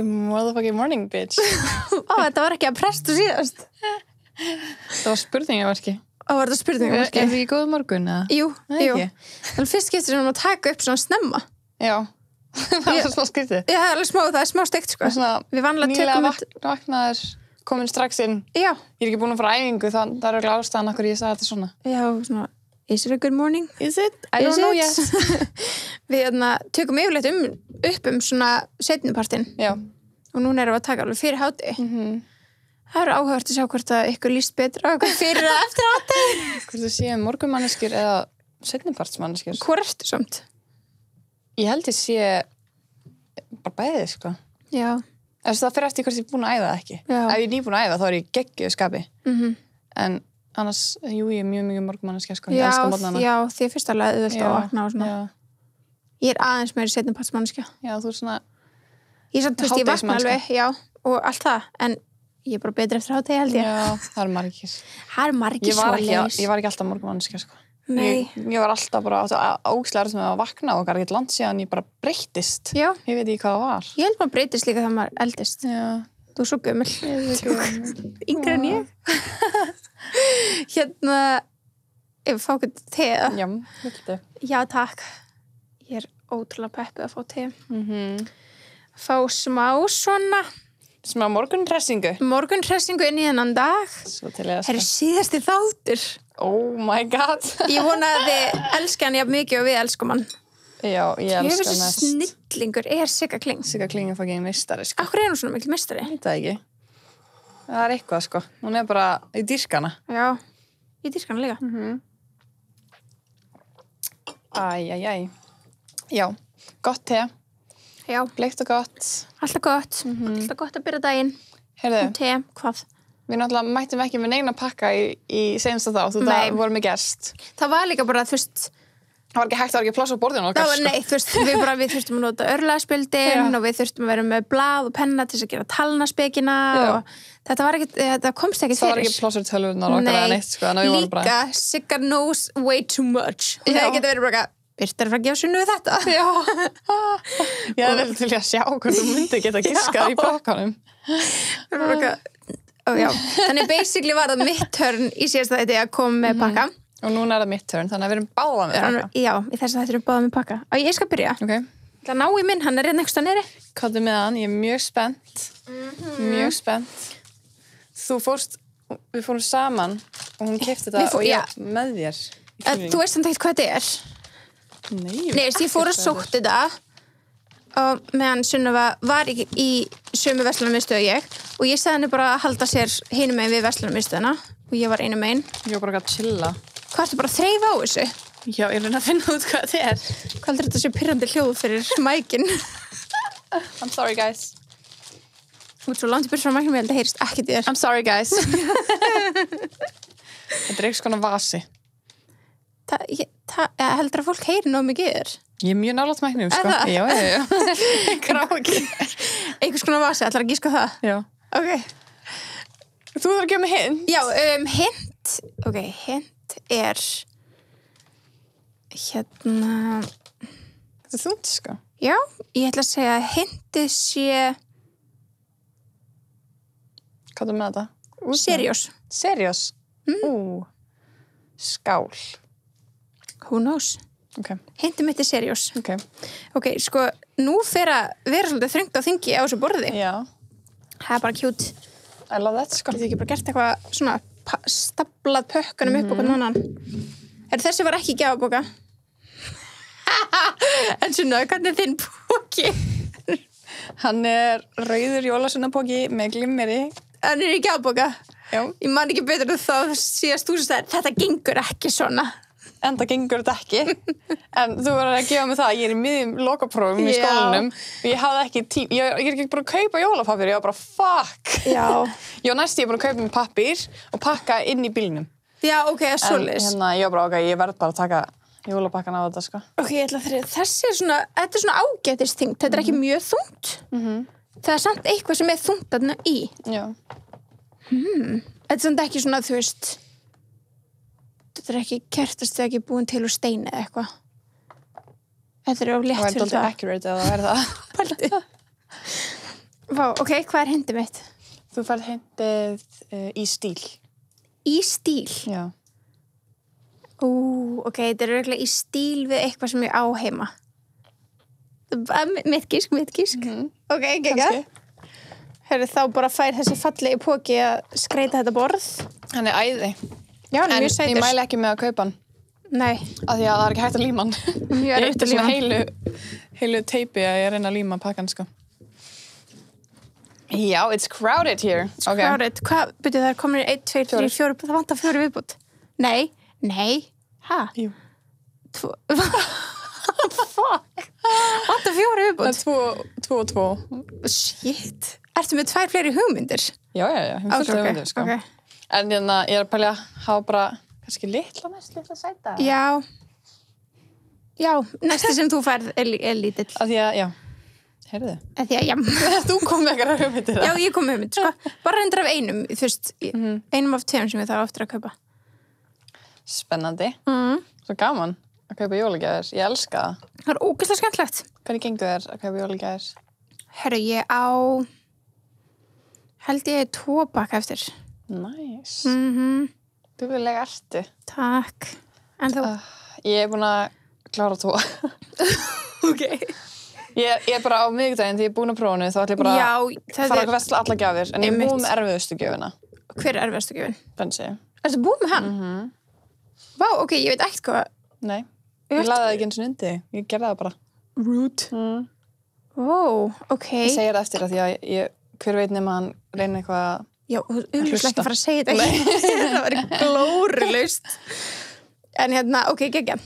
Good motherfucking morning, bitch. Þetta var ekki að prestu síðast. Það var spurningaverki. Var þetta spurningaverki? Er það ekki góð morgun, eða? Jú. Ekki? Þannig fyrst skiptir sem að taka upp svona snemma. Já. Það er smá skrítið. Já, það er smá steikt, sko. Við vanlega tökum vaknaður, komin strax inn. Já. Ég er ekki búin að fara á æfingu, það er örugglega ástæðan af hverju ég sagði þetta svona. Já, svona, is it a good morning? Is it? I don't know yet. Við tökum yfirleitt upp svona seinnipartinn. Já. Og núna erum við að taka alveg fyrir hádegi. Það er áhugavert að sjá hvort að ykkur líst betra og fyrir og eftir hádegi. Hvort þú séu morgunmanneskjur eða seinnipartsmanneskjur? Hvor ertu samt? Ég held ég sé bara bæðið, sko. Já. Það fyrir eftir hvort ég er búin að æfa ekki. Já. Ef ég er nýbúin að æfa, þá er ég geggjuð skapi. En annars, jú, ég er mjög morgunmanneskja, sko. Ég elska morgnana. Já, því fyrst alveg auðvelt að vakna og svona. Já. Ég er aðeins meiri seinnipartsmanneskja. Já, þú er svona... Ég vakna alveg, já, og allt það, en ég er bara betri eftir hádegi, held ég. Já, það er margir. Það er margir svoleiðis. Ég var ekki alltaf morgunmanneskja, sko. Nei. Ég var alltaf bara ógeðslega með að vakna og ekkert land síðan ég bara breyttist. Já. Ég veit ekki hvað það var. Ég held maður breytist líka þegar maður eldist. Já. Þú er svo gömul. Yngri en ég. Ef við fá okkur te. Já, viltu? Já, takk. Ég er ótrúlega peppuð að fá te. Fá smá svona... Smá morgunhressingu. Morgunhressingu inn í þennan dag. Svo til ég að Það er síðasti þáttur. Oh my god. Ég vona að þið elska hann jafn mikið og við elskum hann. Já, ég elska hann mest. Snillingur er Sigga Kling. Sigga Kling er fucking meistari, sko. Akkur er hún svona mikil meistari? Ég veit það ekki. Það er eitthvað, sko. Hún er bara í dýrkana. Já, ég dýrka hana líka. Já, gott te. Já. Bleikt og gott. Alltaf gott. Alltaf gott að byrja daginn. Heyrðu. Te, hvað? Við náttúrulega mættum ekki með neina pakka í seinasta þá. Þú Nei. það voru með gest. Það var líka bara, þú veist... Það var ekki hægt, það var ekki pláss á borðinu okkar, sko. Nei, þú veist, við þurftum að nota örlaðspjöldin og við þurftum að vera með blað og penna til þess að gera talnaspekina og þetta komst ekki fyrir. Það var ekki plássur tölvunar okkar eða neitt, sko. Líka, Sigga knows way too much. Og það getur verið bara Birta er að gefa sunnu við þetta. Já. Ég er vel til að sjá hvort þú myndi geta giskað í pakkanum. Þannig basically var það mitt turn í síðasta þetta að koma með pakka. Og núna er það mitt turn, þannig að við erum báða með pakka. Já, í þess að þetta erum báða með pakka. Og ég skal byrja. Ok. Það ná í minn, hann er einhvers staðar nýri. Komdu með hann, ég er mjög spennt. Mjög spennt. Við fórum saman og hún keypti þetta og ég með þér. Þú veist samt ekkert hvað þetta er. Nei, ég fór að sótt þetta og meðan Sunneva var í sömu verslunarmiðstöð og ég sagði henni bara að halda sér hinum megin við verslunarmiðstöðina og ég var einum megin. Ég var bara að chilla. Hvað ertu bara að þreifa á þessu? Já, ég reyna að finna út hvað þetta er. Hvað heldur þetta sé pirrandi hljóð fyrir mækin? I'm sorry, guys. Þú ert svo langt í byrjum frá mæknum, ég held að heyrist ekkert í þér. I'm sorry, guys. Þetta er eitthvað svona vasi. Heldur að fólk heyri nóg mikið í þér? Ég er mjög nálægt mæknum, sko. Já. Kráki. Einhvers konar vasi, ætlar að gíska það? Já. Ok. Þú þarf að gefa mig hint. Já, hint. Ok, hint er Þetta er þungt, sko. Já, ég ætla að segja að hintið sé Hvað er með þetta? Serious. Serious? Skál. Who knows? Ok. Hintið mitt er serious. Ok. Ok, sko, nú fer að vera svolítið þröngt á þingi á þessu borði. Já. Það er bara cute. I love that, sko. Getur ekki bara gert eitthvað svona staplað pökkunum upp okkur annan. Þessi var ekki gjafabóka. En svona, hvernig er þinn póki? Hann er rauður jólasveinapóki með glimmeri. Hann er í gjafabóka. Já. Ég man ekki betur en þá síðast þú sem sagði, þetta gengur ekki svona. En það gengur þetta ekki. En þú verður að gefa mig það, ég er í miðjum lokaprófum í skólanum og ég hafði ekki tím, ég er ekki bara að kaupa jólapapír, ég var bara fuck. Já. Ég var næst ég bara að kaupa mig pappír og pakka inn í bílnum. Já, ok, svoleiðis. En ég var bara, ok, ég verð bara að taka jólapakkan á þetta, sko. Ok, ég ætla að þrjá, þetta er svona ágætisþyngd, þetta er ekki mjög þungt. Það er samt eitthvað sem er þungt þarna í. Já. Þetta er samt ekki svona, þú veist, þetta er ekki kertast þegar ekki búin til úr steini eða eitthvað. Þetta er of létt fyrir það. Það er accurate eða það er það. Pældi. Vá, ok, hvað hindið mitt? Þú færð hindið í stíl. Í stíl? Já. Ok, þetta örugglega í stíl við eitthvað sem ég á heima. Mitt gísk. Ok, ekki. Herru, þá bara fær þessi fallegi póki að skreita þetta borð. Hann æði. Já, hann En mjög sætur. ég mæli ekki með að kaupa hann. Nei, Af því að það ekki hægt að líma hann. mjög Ég erfitt eitti að svona líma. heilu teipi að ég reyna að líma pakkan, sko. Já, it's crowded here. Okay. Crowded. Hvað, byrju, það komin 1, 2, 3, 4, það vantar 4 viðbútt. Nei. Hæ? Jú. 2. Fuck. Vantar 4 viðbútt. Það er 2 og 2. Shit. Ertu með 2 fleiri hugmyndir? Já. Ég fullt af hugmyndir, sko. Ok. En ég er að pælja að hafa bara, kannski litla sæta. Já, næsti sem þú færð er lítill. Af því að, já. Heyrðu. Af því að, já. Þú kom með eitthvað hugmyndir. Já, ég kom með hugmynd, sko. Bara reyndar af einum, þú veist, einum af 2 sem ég þarf aftur að kaupa. Spennandi. Svo gaman að kaupa jólagjafir. Ég elska það. Það er ógeðslega skemmtilegt. Hvernig gengur þér að kaupa jólagjafir? Herru, ég á, held ég 2 pakka eftir. Nice. Duglega ertu. Takk. En þú? Ég er búin að klára 2. Ok. Ég er bara á miðvikudaginn því ég er búin að prófunu þá ætla ég bara að fara að vesla alla gjafir en ég er búin með erfiðustu gjöfina. Hver er erfiðastu gjöfin? Bensi. Ertu búin með hann? Vá, ok, ég veit ekkert hvað. Nei, ég laði það ekki eins og undi. Ég gerði það bara. Rude. Ó, ok. Ég segir það eftir að því að hver veit nema hann reyna eitthvað. Já, þú auðvitað ekki að fara að segja þetta ekki. Það var glórulaust. En hérna, ok, geggja.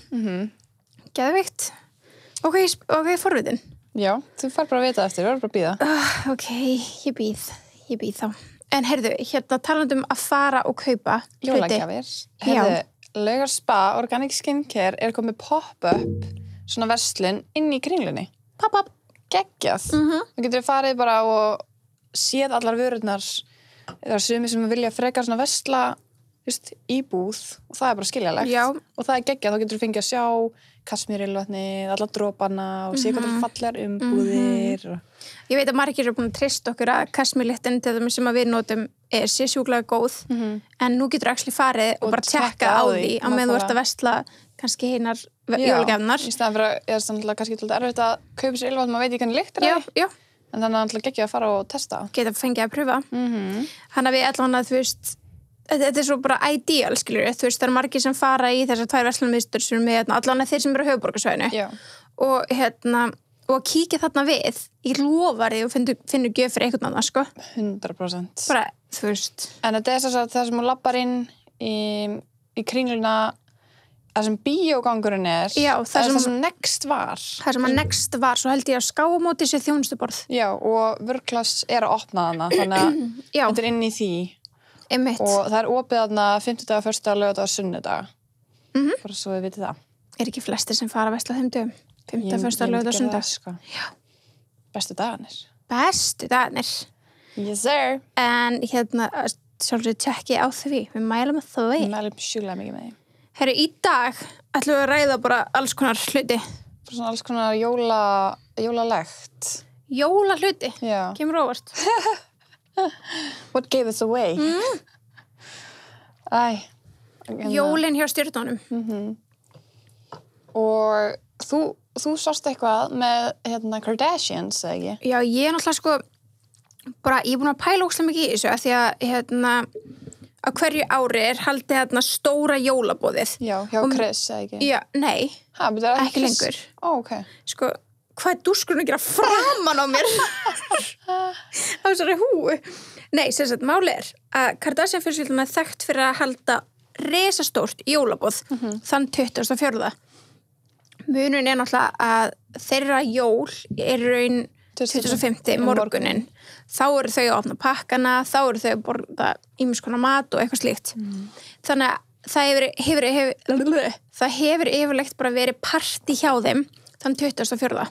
Geðveikt. Ok, forvitin. Já, þú fær bara að vita eftir, þú verður bara að bíða. Ok, ég býð þá. En heyrðu, hérna talandum að fara og kaupa hluti. Jólagjafir. Heyrðu, Laugar Spa Organic Skincare er komið pop-up svona verslun inn í Kringlunni. Pop-up. Geggjað. Þú getur farið bara og séð allar vörurnar. Það er sumir sem vilja frekar svona versla í búð og það er bara skiljalegt. Já. Og það er geggjað, þá getur þú fengið að sjá kasmírilvatnið, alla dropana og sé hvað það fallegar umbúðir. Ég veit að margir eru búin að treysta okkur að kasmírlyktin til þeim sem við notum sé sjúklega góð, en nú getur þú farið og bara tjekka á því á meðan þú ert að versla kannski hinar jólagjafirnar. Í staðan fyrir að ég er sannlega kannski til erfitt að kaupa sér ylvatn, maður veit ekki hvernig lyktir það. Já. En þannig að það geggjað að fara og testa. Geta fengið að pröfa. Þannig að við allan að, þú veist, þetta er svo bara ideal, skilur þú veist, það eru margir sem fara í þessar 2 verslunarmiðstöðvar sem er allan að þeir sem eru á höfuðborgarsvæðinu. Og kíkja þarna við, ég lofar því og finnur gjöf fyrir einhvern annan, sko. 100%. Bara, þú veist. En þetta er þess að það sem hún lappar inn í Kringluna, það sem bíógangurinn er, Já, það sem Next var. Það sem að Next var, svo held ég að Skáamóti sé þjónustuborð. Já, og Vörklass er að opna þarna, þannig að þetta er inn í því. Einmitt. Og það er opið þarna 50 daga, 1. daga, laugardaga og sunnudaga. Bara svo við vitið það. Er ekki flestir sem fara að versla þeim dögum? 5. 1. laugardaga og sunnudag. Sko. Já. Bestu dagarnir. Bestu dagarnir. Yes, sir. En hérna, sjálfsög tjekki á því. Við mælum að því. Við mælum sjúklega mikið með því. Herru, í dag ætlum við að ræða bara alls konar hluti. Bara svona alls konar jólalegt. Jólahluti? Já. Kemur óvart. What gave us away? Jólin hjá stjörnunum. Og þú sást eitthvað með Kardashians, eða ekki? Já, ég er náttúrulega sko bara, ég er búin að pæla óslega mikið í þessu af því að á hverju ári er haldið stóra jólaboðið. Já, hjá Chris, eða ekki? Já, nei, ekki lengur. Ok. Sko, hvað er dúskurinn að gera framan á mér? Á þessari húu. Nei, sem sagt, máli er að Kardashian fjölskyldan er þekkt fyrir að halda risastórt jólaboð þann 24. Munurinn er náttúrulega að þeirra jól er raun 25. morgunin. Þá eru þau að opna pakkana, þá eru þau að borða ýmis konar mat og eitthvað slíkt. Þannig að það hefur yfirleitt bara verið partí hjá þeim þann 24.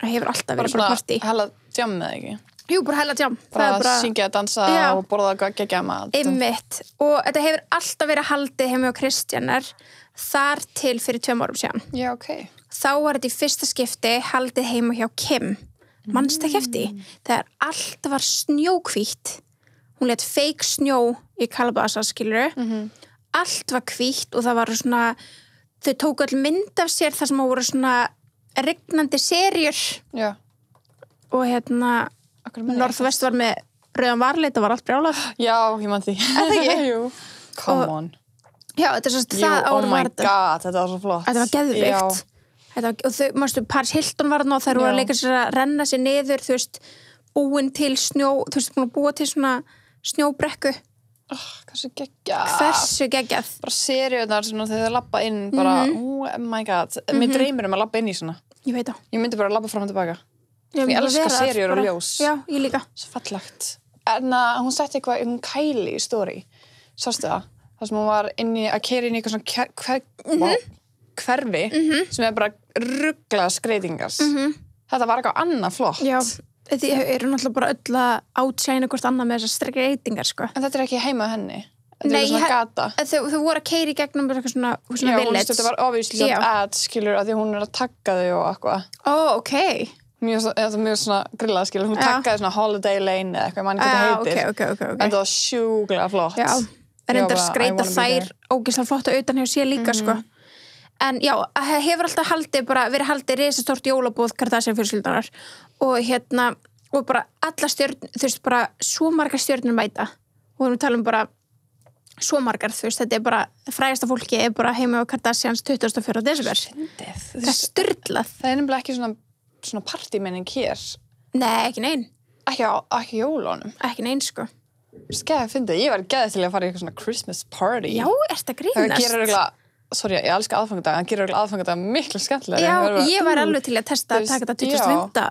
Það hefur alltaf verið bara partí. Bara svona hella djam með ekki? Jú, bara hella djam. Bara syngja, dansa og borða geggja mat. Einmitt. Og þetta hefur alltaf verið haldið heim hjá Kristjanar þar til fyrir 2 árum síðan. Já, ok. Þá var þetta í fyrsta skipti haldið heima hjá Kim Manstu ekki eftir því? Þegar allt var snjóhvítt, hún lét fake snjó í Calabasas, skilurðu, allt var hvítt og það var svona, þau tóku all mynd af sér þar sem voru svona rignandi seríur Já. og Norðvest var með rauðan varlit og var allt brjálað. Já, ég man því. Það ekki? Jú. Come on. Já, þetta er svo það ár oh my var þetta. god, þetta var svo flott. Þetta var geðveikt. Og þau, mástu, Paris Hilton var þarna og þær voru að leika sér að renna sér niður, þú veist, búin til snjó, þú veist, búin að búa til svona snjóbrekku. Hversu geggjað. Hversu geggjað. Bara seríurnar svona þegar þau labba inn, bara, oh my god. Mér dreymir að labba inn í svona. Ég veit á. Ég myndi bara labba fram og tilbaka. Ég bara elska vera seríur og ljós. Já, ég líka. Svo fallegt. En hún setti eitthvað um Kylie í story. Sástu það? Það sem hún var að keyra inn í eitthvað svona hverfi sem er bara rugglaða skreytingar. Þetta var eitthvað annað flott. Já, þið eru náttúrulega bara öll að átsæna hvort annað með þessar skreytingar, sko. En þetta er ekki heima henni. Þetta Nei, er svona gata. Þau voru að keyra í gegnum eitthvað svona Já, village. þetta var obviously svona ad, skilur, að því hún er að tagga þau og eitthvað. Okay. Mjög svona grillað, skilur. Hún taggaði svona Holiday Lane eða eitthvað, mann ekki þetta heitir. Okay. En það var sjúklega flott. Já, en reyndar skreita þær ógeðslega flott að utan hjá sér líka, sko. En já, hefur alltaf verið haldið risastórt jólabóð Kardashian fjölskyldunar og bara alla stjörnur, þú veist, bara svo margar stjörnur mæta. Og við talum bara svo margar, þú veist, þetta er bara frægasta fólki er bara heima á Kardashians 24. desember. Það er styrlað. Það er nefnilega ekki svona partymenning hér. Nei, ekki nein. Ekki jólunum. Ekki nein, sko. Skeið að finna, ég var geðið til að fara í eitthvað svona Christmas party. Já, ertu að grínast? Það gerir eiginlega, sorry, ég elska aðfangadag, en gerir eiginlega aðfangadag miklu skemmtilegri. Já, ég var alveg til að testa að taka þetta 25.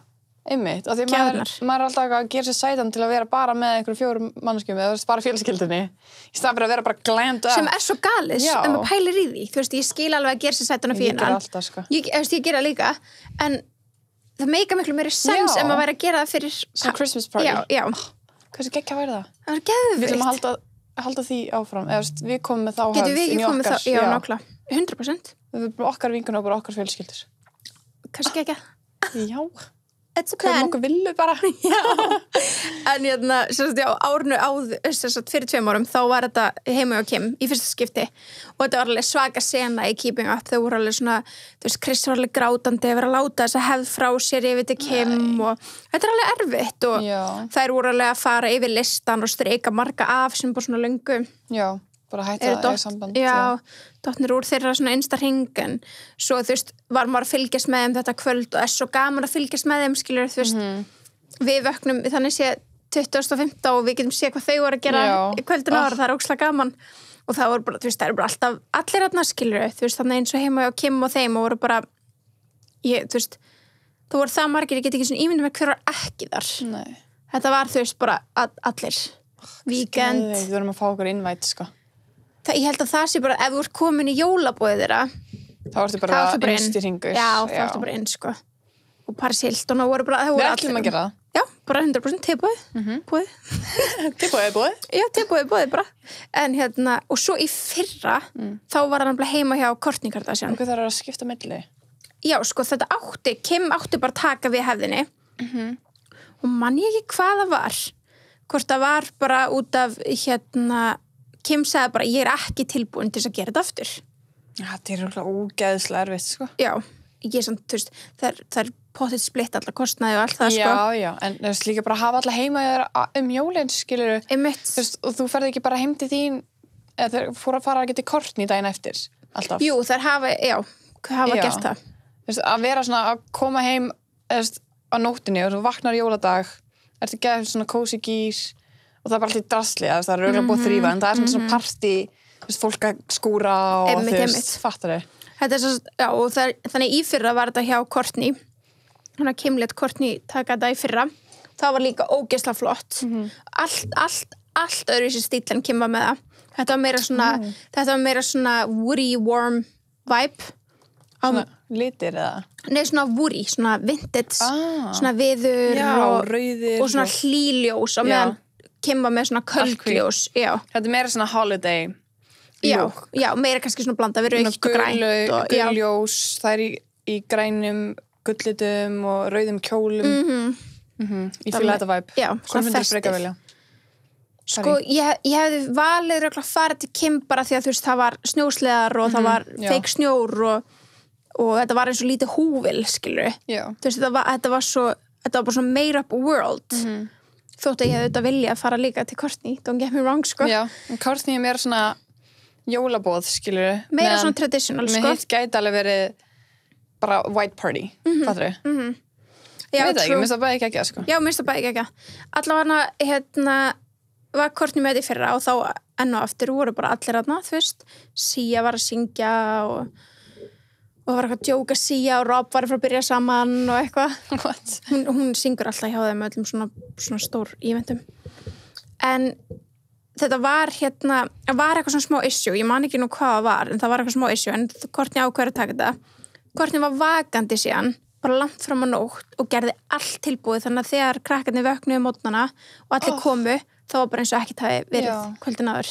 Einmitt, og því maður er alltaf að gera sér sætan til að vera bara með einhverjum 4 manneskjum eða bara fjölskyldunni í staðan fyrir að vera bara glammed up. Sem er svo galið, en maður pælir í því. Þú veist, ég skil alveg að gera sér sætan af fínan. Ég gera alltaf, sko. Ég gera líka, en það meika miklu meiri sens ef maður væri að gera það fyrir svona Christmas party. Já. Hversu geggjað væri það? Það var geðveikt. Við viljum halda því áfram. Við komum með þá höfð Getum við inn í ekki komið okkar. Já, nákvæmlega. 100%. Við erum bara okkar vinkunum og bara okkar fjölskyldur. Kannski ekki. Já. It's a plan. Komum okkur villu bara. En árinu fyrir 2 árum þá var þetta heima hjá Kim í fyrsta skipti og þetta var alveg svaka sena í Keeping Up. Þau voru alveg svona, þú veist, Chris var alveg grátandi að vera að láta þess að hefð frá sér yfir til Kim og þetta er alveg erfitt og þær voru alveg að fara yfir listan og streika marga af sem bara svona löngu. Já. Bara hætta samband. Já, dottnir úr þeirra svona einsta hring en svo, þú veist, var maður að fylgjast með þeim þetta kvöld og er svo gaman að fylgjast með þeim, skilur, þú veist, við vöknum, þannig sé 25. og við getum séð hvað þau voru að gera í kvöldin ára, það er ókslega gaman og það voru bara, þú veist, það eru bara alltaf allir aðna, skilur, þú veist, þannig eins og heima á Kim og þeim og voru bara, þú veist, það voru það margir, ég get ekki svona ímyndum með hver var ekki þar. Nei. Þetta var, þú veist, bara allir. Weekend. Við verðum að fá okkur invite, sko. Ég held að það sé bara, ef þú ert komin í jólabóðið þeirra þá ertu bara innst í hringur. Já, þá ertu bara inn, sko. Og Paris Hilton og voru bara Við ætlum að gera það. Já, bara 100% tilbúið. Tilbúið? Já, tilbúið bara. En og svo í fyrra þá var hann heima hjá Kourtney Kardashian. Og það er að skipta milli. Já, sko, Kim átti bara að taka við hefðinni. Og man ég ekki hvað það var. Hvort það var bara út af Kim sagði bara, ég er ekki tilbúin til þess að gera þetta aftur. Já, þetta er okkur ógeðslega erfitt, sko. Já, ég er samt, þú veist, það er potið splitt allar kostnaði og allt það, sko. Já, en þú veist líka bara að hafa alla heima jólin, skilur þú. Einmitt. Og þú ferð ekki bara heim til þín, eða þeir fóru að fara að geta Kourtney daginn eftir, alltaf. Jú, þær hafa gert það. Þú veist, að vera svona, að koma heim, á nóttinni og þú vaknar jóladag, ertu ekki að svona cozy gýr, og það er bara alltaf drasli, það er auðvitað búið að þrýfa en það er svona partí, þú veist, fólk að skúra og þú veist, fattar þau. Þetta er svo, já, og þannig í fyrra var þetta hjá Kourtney, hann að Kim lét Kourtney taka þetta í fyrra, það var líka ógeðslega flott, allt öðruvísi stíll en Kim var með það. Þetta var meira svona woody, warm vibe. Svona litir eða? Nei, svona woody, svona vintage, svona viður rauðir og svona hlýljós og meðan Kim var með svona köldljós. Þetta er meira svona holiday Já, meira kannski svona blanda við rautt og grænt. Gulljós, það er í grænum gullitum og rauðum kjólum. Ég fíla þetta vibe. Já, Hvað myndir þú frekar vilja? Sko, ég hefði valið örugglega að fara til Kim bara því að þú veist, það var snjósleðar og það var fake snjór og þetta var eins og lítið húvil, skilur. Já. Þú veist, þetta var bara svo made up world. Þótt að ég hefði þetta vilja að fara líka til Courtney, don't get me wrong, sko. Já, en Courtney er meira svona jólabóð, skilur. Meira svona traditional, sko. Með hitt gæti alveg verið bara white party, fattur þau? Já, Ég veit það ekki, minnst það bæði ekki, sko. Já, minnst það bæði ekki. Allavega, var Courtney með þetta í fyrra og þá enn og aftur voru bara allir þarna, þú veist. Sia var að syngja og var eitthvað að djóka Sia og Rob var að fara að byrja saman og eitthvað. What? Hún syngur alltaf hjá þeim öllum svona stór eventum. En þetta var var eitthvað svona smá issue, ég man ekki nú hvað það var, en það var eitthvað smá issue, en Courtney ákveður að taka þetta. Courtney var vakandi síðan, bara langt fram á nótt og gerði allt tilbúið, þannig að þegar krakkarnir vöknuðu mótnana og allir komu, þá var bara eins og ekkert hafi verið kvöldin áður.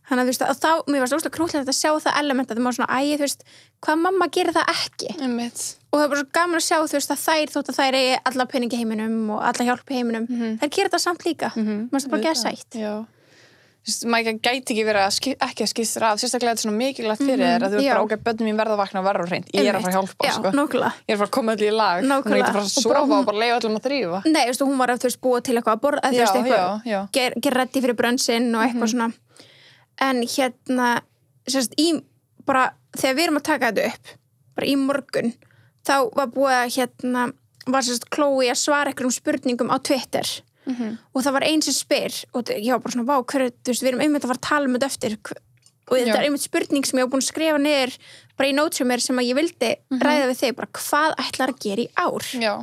Þannig að þú veist, að þá, mér varst óslega krúllegt að sjá það element að það má svona, þú veist, hvað mamma gerir það ekki? Og það var bara svo gaman að sjá, þú veist, að þótt að þær eigi alla peningi heiminum og alla hjálp í heiminum, þær gerir það samt líka. Mér finnst það bara geða sætt. Já. Þú veist, maður gæti ekki verið ekki að skipta af, sérstaklega þetta er svona mikilvægt fyrir þér að þú veist bara, ok, börnum mín verða að vakna og verða hreint. Ég er að fara að hjálpa, sko. Nákvæmlega. Ég er að fara að koma allir í lag. Nákvæmlega. Hún er ekki að fara að sofa og bara leiða öllum að þrýfa. Nei, þú veist, hún var að, þú veist, búa til eitthvað að borða, þú veist, eitthvað, gera reddi fyrir brunnsinn og eitthvað svona. En sérst, bara, þegar við erum að taka þetta upp, bara í morgun, þá var búið að, var sérst Chloe að svara einhverjum spurningum á Twitter. Og það var einn sem spyr og ég var bara svona, vá, hverju, þú veist, við erum einmitt að fara að tala þetta eftir og þetta er einmitt spurning sem ég var búin að skrifa niður bara í notes mér sem að ég vildi ræða við þig, bara hvað ætlar að gera í ár? Já.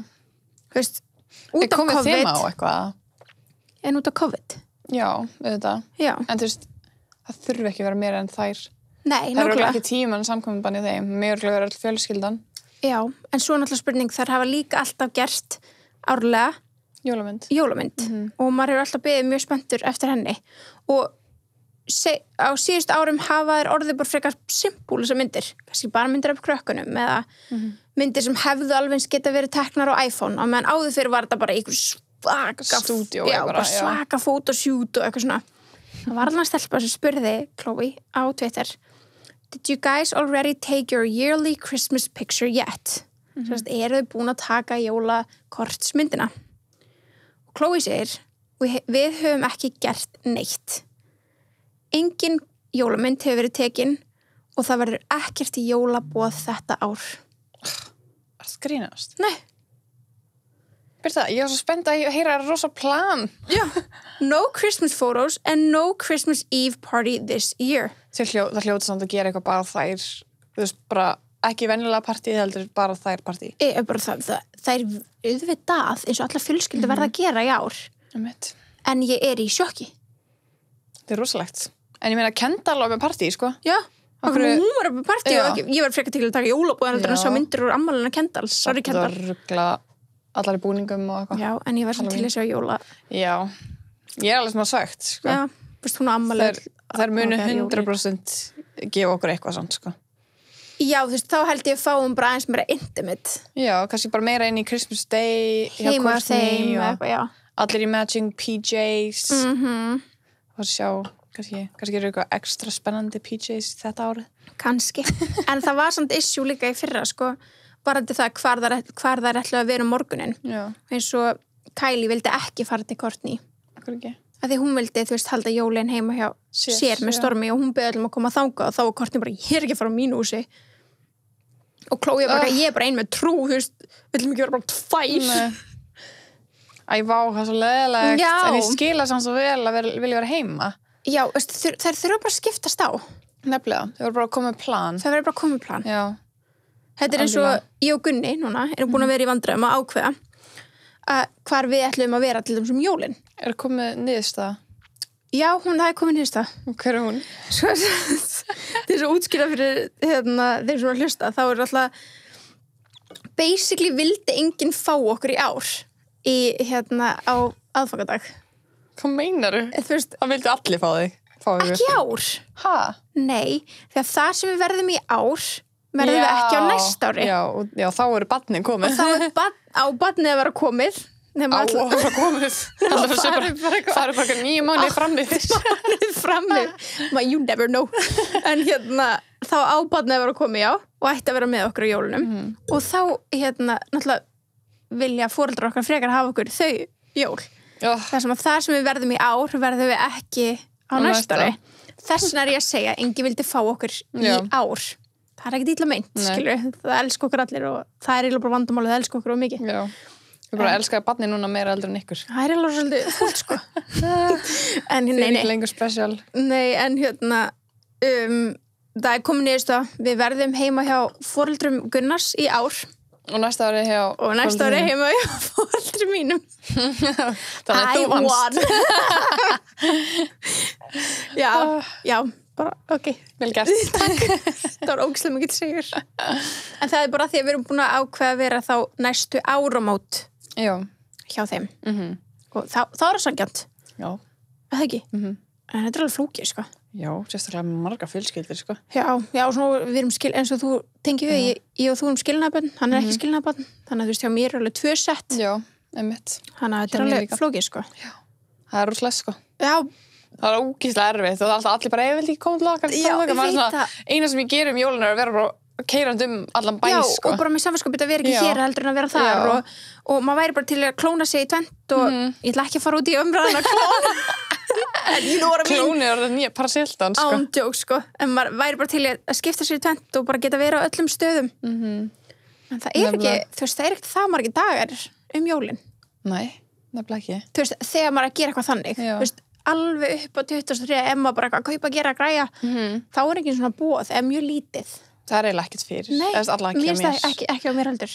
Þú veist, út af COVID. Þema á eitthvað? En út af COVID. Já, auðvitað. Já. En þú veist, það þurfi ekki að vera meira en þær. Nei, nákvæmlega. Það eru ekki tíman samkominbann í þeim, mjög öll fjölskyldan. Já, en svo náttúrulega spurning, þær hafa líka alltaf gert árlega Jólamynd. Og maður hefur alltaf beðið mjög spenntur eftir henni og á síðustu árum hafa þær orðið bara frekar simpúl þessar myndir, kannski bara myndir af krökkunum eða myndir sem hefðu alveg eins geta verið teknar á iPhone og meðan áður fyrir var þetta bara einhver svaka photoshoot og eitthvað svona. Það var alveg stelpa sem spurði Chloe á Twitter, Did you guys already take your yearly Christmas picture yet? Eru þau búin að taka jólakortsmyndina? Chloe segir, við höfum ekki gert neitt. Engin jólamynd hefur verið tekin og það verður ekkert í jólaboð þetta ár. Er það grínast? Nei. Birta, ég var svo spennt að heyra rosa plan. Já. No Christmas photos and no Christmas Eve party this year. Það hljóta samt að gera eitthvað bara þær, þú veist, bara ekki venjulega partíð heldur, bara þær partí. Það er auðvitað eins og alla fjölskyldur verða að gera í ár. En ég er í sjokki. Það er rosalegt. En ég meina Kendall á með partí, sko. Já, hún var með partí og ég var frekar til að taka jólabóð en sjá myndir úr ammálina Kendall. Sorry Kendall. Það var ruggla allar í búningum og eitthvað. Já, en ég var svona til að sjá jóla. Já, ég er alveg sem að sagt, sko. Já, veist hún á ammálina. Þær munu 100% gefa okkur eitthvað samt, sko. Já, þú veist, þá held ég að fáum bara aðeins meira intimate. Já, kannski bara meira inn í Christmas Day heima þeim og eitthvað, já. Allir í matching PJs og sjá, kannski eru eitthvað ekstra spennandi PJs þetta árið. Kannski, en það var samt issue líka í fyrra, sko, varandi það hvar þær ætlaðu að vera morgunin. Já. Eins og Kylie vildi ekki fara til Courtney. Akkur ekki? Að því hún vildi, þú veist, halda jólin heima hjá sér með Stormi og hún beði öllum að koma þangað og þá var Courtney bara, ég er ekki að fara á mínu húsi. Og Chloe bara, ég er bara ein með trú, þú veist, viljum ekki vera bara tvær. Æ, vá, það er svo leiðilegt. En ég skila samt svo vel að vilja vera heima. Já, þær þurfa bara að skiptast á. Nefnilega, þau verður bara að koma með plan. Það verður bara að koma með plan. Já. Þetta er eins og ég og Gunni núna, erum búin að vera í vandræðum að ákveða hvar við ætlum að vera til þessum jólin. Er komið niðurstaða? Já, það er komið niðurstaða. Hver er hún? Þetta er svo útskýrað fyrir þeir sem að hlusta. Þá er alltaf basically vildi enginn fá okkur í ár á aðfangadag. Hvað meinaru? Það vildi allir fá þig. Ekki í ár. Ha? Nei, því að það sem við verðum í ár verðum við ekki á næsta ári. Já, þá eru barnin komið. Og þá barnið að vera komið. Að vera komið. Það eru bara 9 mánuði frammi. You never know. En þá á barnið að vera komið, já, og ætti að vera með okkur á jólunum. Og þá, náttúrulega vilja foreldrar okkar frekar hafa okkur þau jól. Það sem við verðum í ár, verðum við ekki á næsta ári. Þess vegna ég að segja, enginn vildi fá okkur í ár. Það ekkert illa meint, skilur. Það elska okkur allir og það eiginlega bara vandamálið að elska okkur of mikið. Já. Ég bara elskaði barni núna meira eldur en ykkur. Það eiginlega svolítið fúlt, sko. En Þið ekki lengur spesial. Nei, en það komin niðurstaða. Við verðum heima hjá foreldrum Gunnars í ár. Og næsta ári hjá... Og næsta ári heima hjá foreldrum mínum. Þannig þú vannst. Já, bara, ok. Vel gert. Takk. Það var ógeðslega mikill sigur. En það bara því að við erum búin að ákveða að vera þá næstu áramót hjá þeim. Og þá er það sanngjarnt. Já. Það ekki? En þetta er alveg flókið, sko. Já, sérstaklega með marga fjölskyldur, sko. Já, svona við erum eins og þú tengið við, ég og þú erum skilnaðabönn, hann er ekki skilnaðabönn, þannig að þú veist, hjá mér er alveg 2 sett. Já, einmitt. Þannig að þetta er alveg flókið, sko. Já, það er rúslega, sko. Já. Það er ógeðslega erfitt og það er allir bara, ég vil ekki koma til okkar. Já, ég veit það. Eina sem ég ger jólin er að vera bara keyrandi allan bæ, sko. Já, og bara með samvinskapið að vera ekki hér heldur en að vera þar og maður væri bara til að klóna sig í tvennt og ég ætla ekki að fara út í umræðan að klóna. Klóni er það nýja parasildan, sko. Ándjók, sko. En maður væri bara til að skipta sig í tvennt og bara geta verið á öllum stöðum. En það er ekki, þú veist, það er ekkert það margir dagar jólin. Nei, nefnilega ekki. Þú veist, þegar maður að gera eitthvað þannig, þú veist, alveg upp á 23 ef maður bara að kaupa, gera, græja, þá er ekki svona boð, eða mjög lítið. Það er eiginlega ekkert fyrir. Nei, mér finnst það ekki á mér heldur.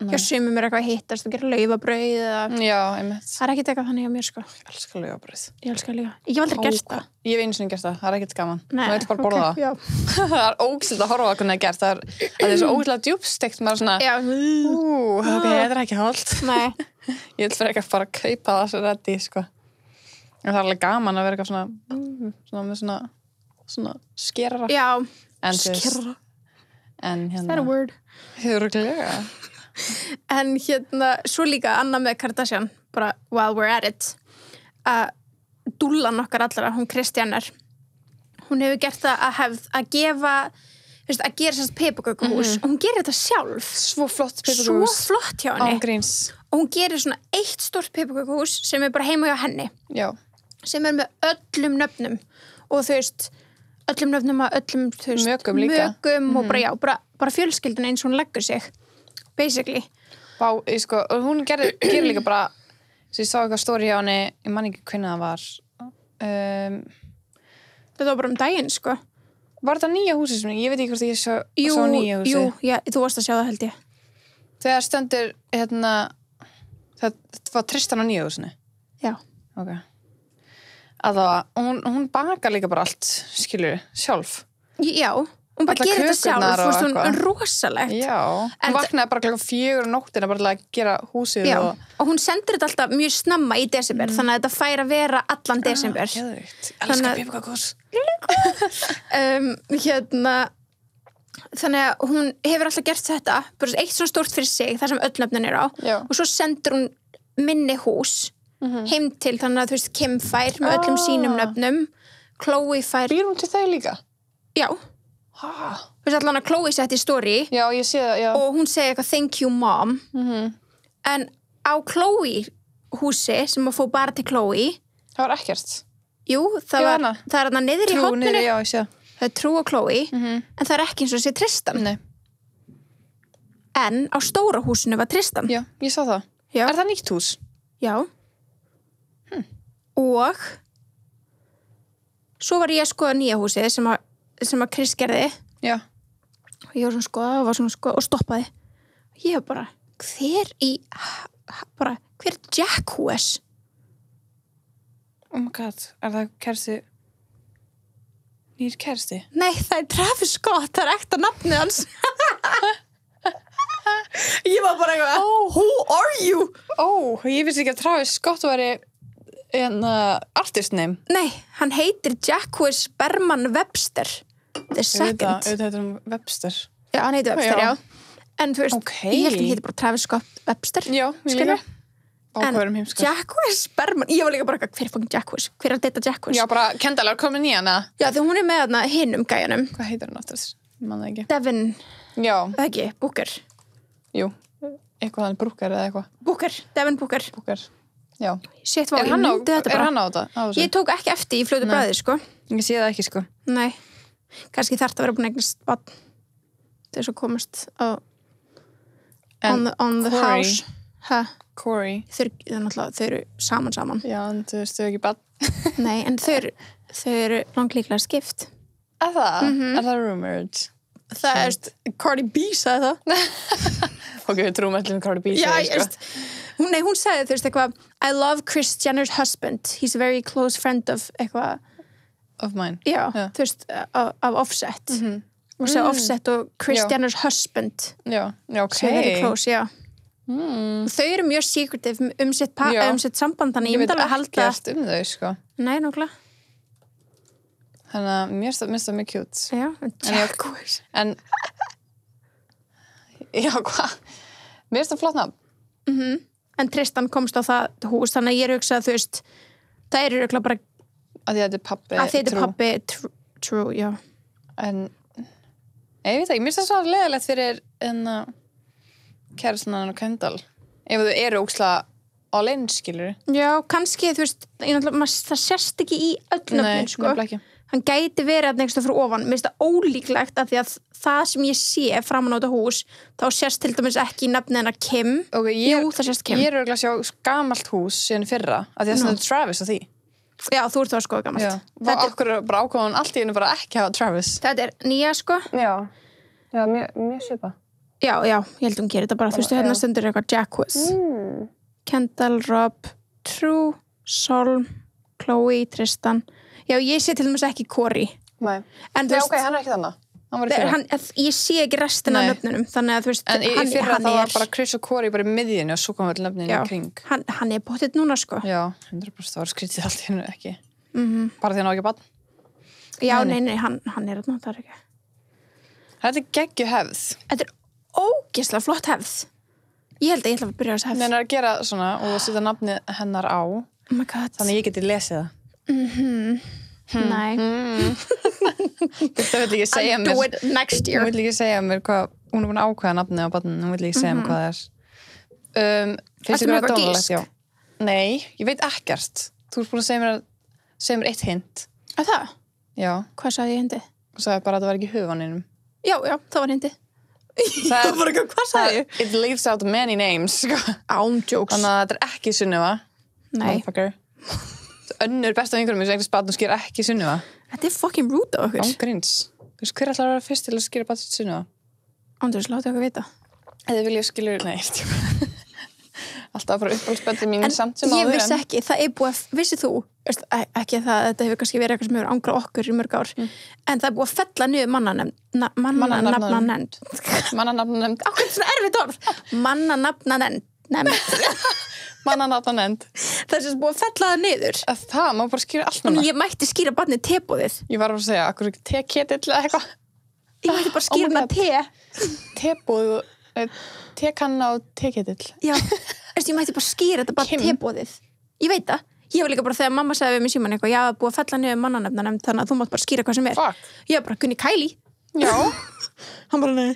Hjá sumum er eitthvað að hittast og gera laufabrauð eða... Já, einmitt. Það er ekkert eitthvað þannig á mér, sko. Ég elska laufabrauð. Ég elska líka. Ég hef aldrei gert það. Ég hef einu sinni gert það. Það er ekkert gaman. Nei, það bara borða það. Já. Það er ógeðslega að horfa á hvernig það er gert. Það er svo ógeðslega djúpsteikt. Maður svona... Já. Ok, þetta er ekki hollt. Nei. Ég vil fyrir ekki að fara að kaupa það svo reddi, sko. En það er alveg gaman að vera eitthvað svona skerara. Já. Skerara. En Is that a word? Örugglega. En svo líka annað með Kardashian, bara while we're at it, að dúllan okkar allra, hún Kristjaner, hún hefur gert það að gefa, þú veist, að gera sérst piparkökuhús og hún gerir þetta sjálf. Svo flott piparkökuhús. Svo flott hjá henni. Án gríns. Og hún gerir svona 1 stórt piparkökuhús sem er bara heima hjá henni. Já. Sem er með öllum nöfnum og þú veist, öllum nöfnum að öllum, þú veist, mögum líka. Og bara fjölskyldun eins og hún leggur sig. Basically. Vá, sko, og hún gerir líka bara, svo ég sá eitthvað stóri hjá henni, ég man ekki hvernig það var. Þetta var bara daginn, sko. Var þetta nýja húsið sem ég veit ekki hvort ég sá nýja húsið? Jú, já, þú varst að sjá það held ég. Þegar stendur, það var Tristan á nýja húsinu? Já. Ok. Hún bakar líka bara allt, skilur, sjálf. Já. Hún bara gerir þetta sjálf, þú veist, hún er rosalegt. Já, hún vaknaði bara klokkan 4 á nóttina bara til að gera húsið. Já, og hún sendir þetta alltaf mjög snemma í desember, þannig að þetta fær að vera allan desember. Geðveikt, elskar piparkökuhús. Þannig að hún hefur alltaf gert þetta, bara eitt svona stórt fyrir sig, þar sem öll nöfnin er á, og svo sendur hún minni hús heim til, þannig að þú veist, Kim fær með öllum sínum nöfnum, Chloe fær... Býr hún til þau líka? Já. Þú veist allan að Chloe setti í story. Já, ég sé það, já. Og hún segi eitthvað thank you mom. En á Chloe húsi sem að fó bara til Chloe. Það var ekkert. Jú, það er þarna niður í hotninu. Já, ég sé það. Það er Trú og Chloe, en það er ekki eins og sé Tristan. Nei. En á stóra húsinu var Tristan. Já, ég sá það. Já. Er það nýtt hús? Já. Og svo var ég að skoða nýja húsið sem að Chris gerði. Já. Og ég var svona skoða og stoppaði. Og ég var bara, hver er Jack West? Oh my god, er það kærsti? Nýr kærsti? Nei, það er Travis Scott, það er ekta nafnið hans. Ég var bara eitthvað, who are you? Ég vissi ekki að Travis Scott væri artist name. Nei, hann heitir Jacques Berman Webster the second. Auðvitað heitir hann Webster. Já, hann heitir Webster, já. En þú veist, Okay. ég held að hann heitir bara Travis Scott Webster. Já, ég líka. Ákvæðurum heimskar. Jacquees Berman, ég var líka bara hver er fucking Jacquees? Hver er að deyta Jacquees? Já, bara Kendall er komin í hana. Já, þegar hún er með hana hinum gæjanum. Hvað heitir hann aftur? Ég man það ekki. Devin, Já, eða ekki, Booker. jú. Eitthvað hann brúkar eða eitthvað. Booker, Devin Booker. Búkar. Já. Shit, vá, Er ég hann á myndi þetta bara. þetta? Á þessu? Ég tók ekki eftir í fljótu bræði, sko. Ég sé það ekki, sko. Nei, kannski þarf það að vera búin að eignast barn til þess að komast á on the Corey. house. Ha? Corey. Þau eru saman. Já, en þú veist, þau ekki bann. Nei, en þau eru langlíklega skipt. Er það? Er það rumored? Það er Cardi B sagði það. Ok, við trúum allir Cardi B Já, segir, ég veist. Hún sagði, þú veist, eitthvað I love Kris Jenner's husband. He's a very close friend of eitthvað. Of mine. Já, þú veist, af Offset. Hún sagði Offset og Kris Já. Jenner's husband. Já, ok. So very close, já. Þau eru mjög secretive sitt Já. sitt samband, þannig Ég ég veit myndi alveg halda. ekkert þau, sko. Nei, nákvæmlega. Þannig að mér finnst það mjög cute. Já, Jacquees. En, já, hvað? Mér finnst það flott nafn. En Tristan komst á það hús, þannig að ég er hugsað, þú veist, það eru örugglega bara Að því að þetta er pappi. að þetta er trú. pappi true, já. En, ég veit ekki, mér finnst það svo leiðilegt fyrir kærastan og Kendall. Ef þau eru ókslega all-in, skilur. Já, kannski, þú veist, það sérst ekki í öll nöfnin, sko. nefnilega ekki. Hann gæti verið að nexta frá ofan. Mér finnst það ólíklegt að því að það sem ég sé framan á þetta hús, þá sérst til dæmis ekki nafni hennar Kim. Okay, Jú, það sést Kim. Ég er örugglega að sjá gamalt hús síðan í fyrra, að því að það er Travis á því. Já, þú ert það að skoða gammalt. Já. Okkur er bara ákvæðan allt í hennu bara ekki hafa Travis. Þetta er nýja, sko. Já, mjög svipa. Já, ég held hún gerir þetta bara. Þú veist, hérna stundur eitthvað Jacquees. Kendall, Rob, True, Solm, Chloe, Tristan. Já, ég sé til dæmis ekki Corey. Nei. En þú Já, veist, ok, hann er ekki þannig. Hann var í fyrra. ég sé ekki restina af Nei. nöfnunum, þannig að þú veist, En í fyrra hann það var bara Chris og Corey bara í miðjunni og svo kom öll nöfnin já, í kring. hann er bóttið núna, sko. Já, 100% það var skrítið allt í hennu ekki. Bara því hann á ekki barn. Já, nei, hann er þarna, það er ekki. Þetta er geggju hefð. Þetta er ógeðslega flott hefð. Ég held að ég ætla að byrja á þess hefð. Menn er að gera svona og setja nafnið hennar á, Oh my god. þannig ég geti lesið það. Nei. Þetta vil ekki segja I'll mér. do it next year. Hún vil ekki segja mér hvað, hún er búin að ákveða nafnið á barninu, hún vil ekki segja mér hvað það er. Finnst Ertu ykkur með að eitthvað dónalegt, gísk? já. Nei, ég veit ekkert. Þú ert búin að segja mér eitt hint. Að það? Já, Hvað sagði ég hindi? og sagði bara að það var ekki huganinum. Já, það var hindi. Það var ekki, hvað sagði ég? It leaves out many names, sko. Án jokes. Þannig að þetta er ekki Sunniva. Nei. Motherfucker. Önnur besta vingurum mér sem eignast barn og sker ekki Sunniva. Þetta er fucking rude á okkur. Ángríns. Þú veist, hver ætlar að vera fyrst til að skera barn sitt Sunniva? Ándur, láta okkur vita. Eða vilja skilur, nei, alltaf bara uppáhaldsböndin mín samt sem ég áður, vissi ekki, það er búið að, vissið þú, veist, ekki það, þetta hefur kannski verið eitthvað sem hefur angrað okkur í mörg ár, en það er búið að fella niður mannanafnanefnd. Mannanafnanefnd. Ákveð svona erfitt orð. Mannanafnanefnd. Mannanafnanefnd. Það er sem búið að fella það niður. Það, má bara skýra allt En núna. ég mætti skýra barnið tebóðið. Ég var að segja, akkur ekki teketill eða eitthvað. Ég mætti bara skýra það te. Tebúð, tekanna og teketill. Já, ég mætti bara skýra þetta bara Kim. tebóðið. Ég veit það. Ég var líka bara þegar mamma sagði við mig síman eitthvað, já, búið að fella niður mannanefnanefnd, þannig að þú mátt bara skýra hvað sem er. Fuck. Ég var bara, Gunni Kylie. Já. Hann bara, nei.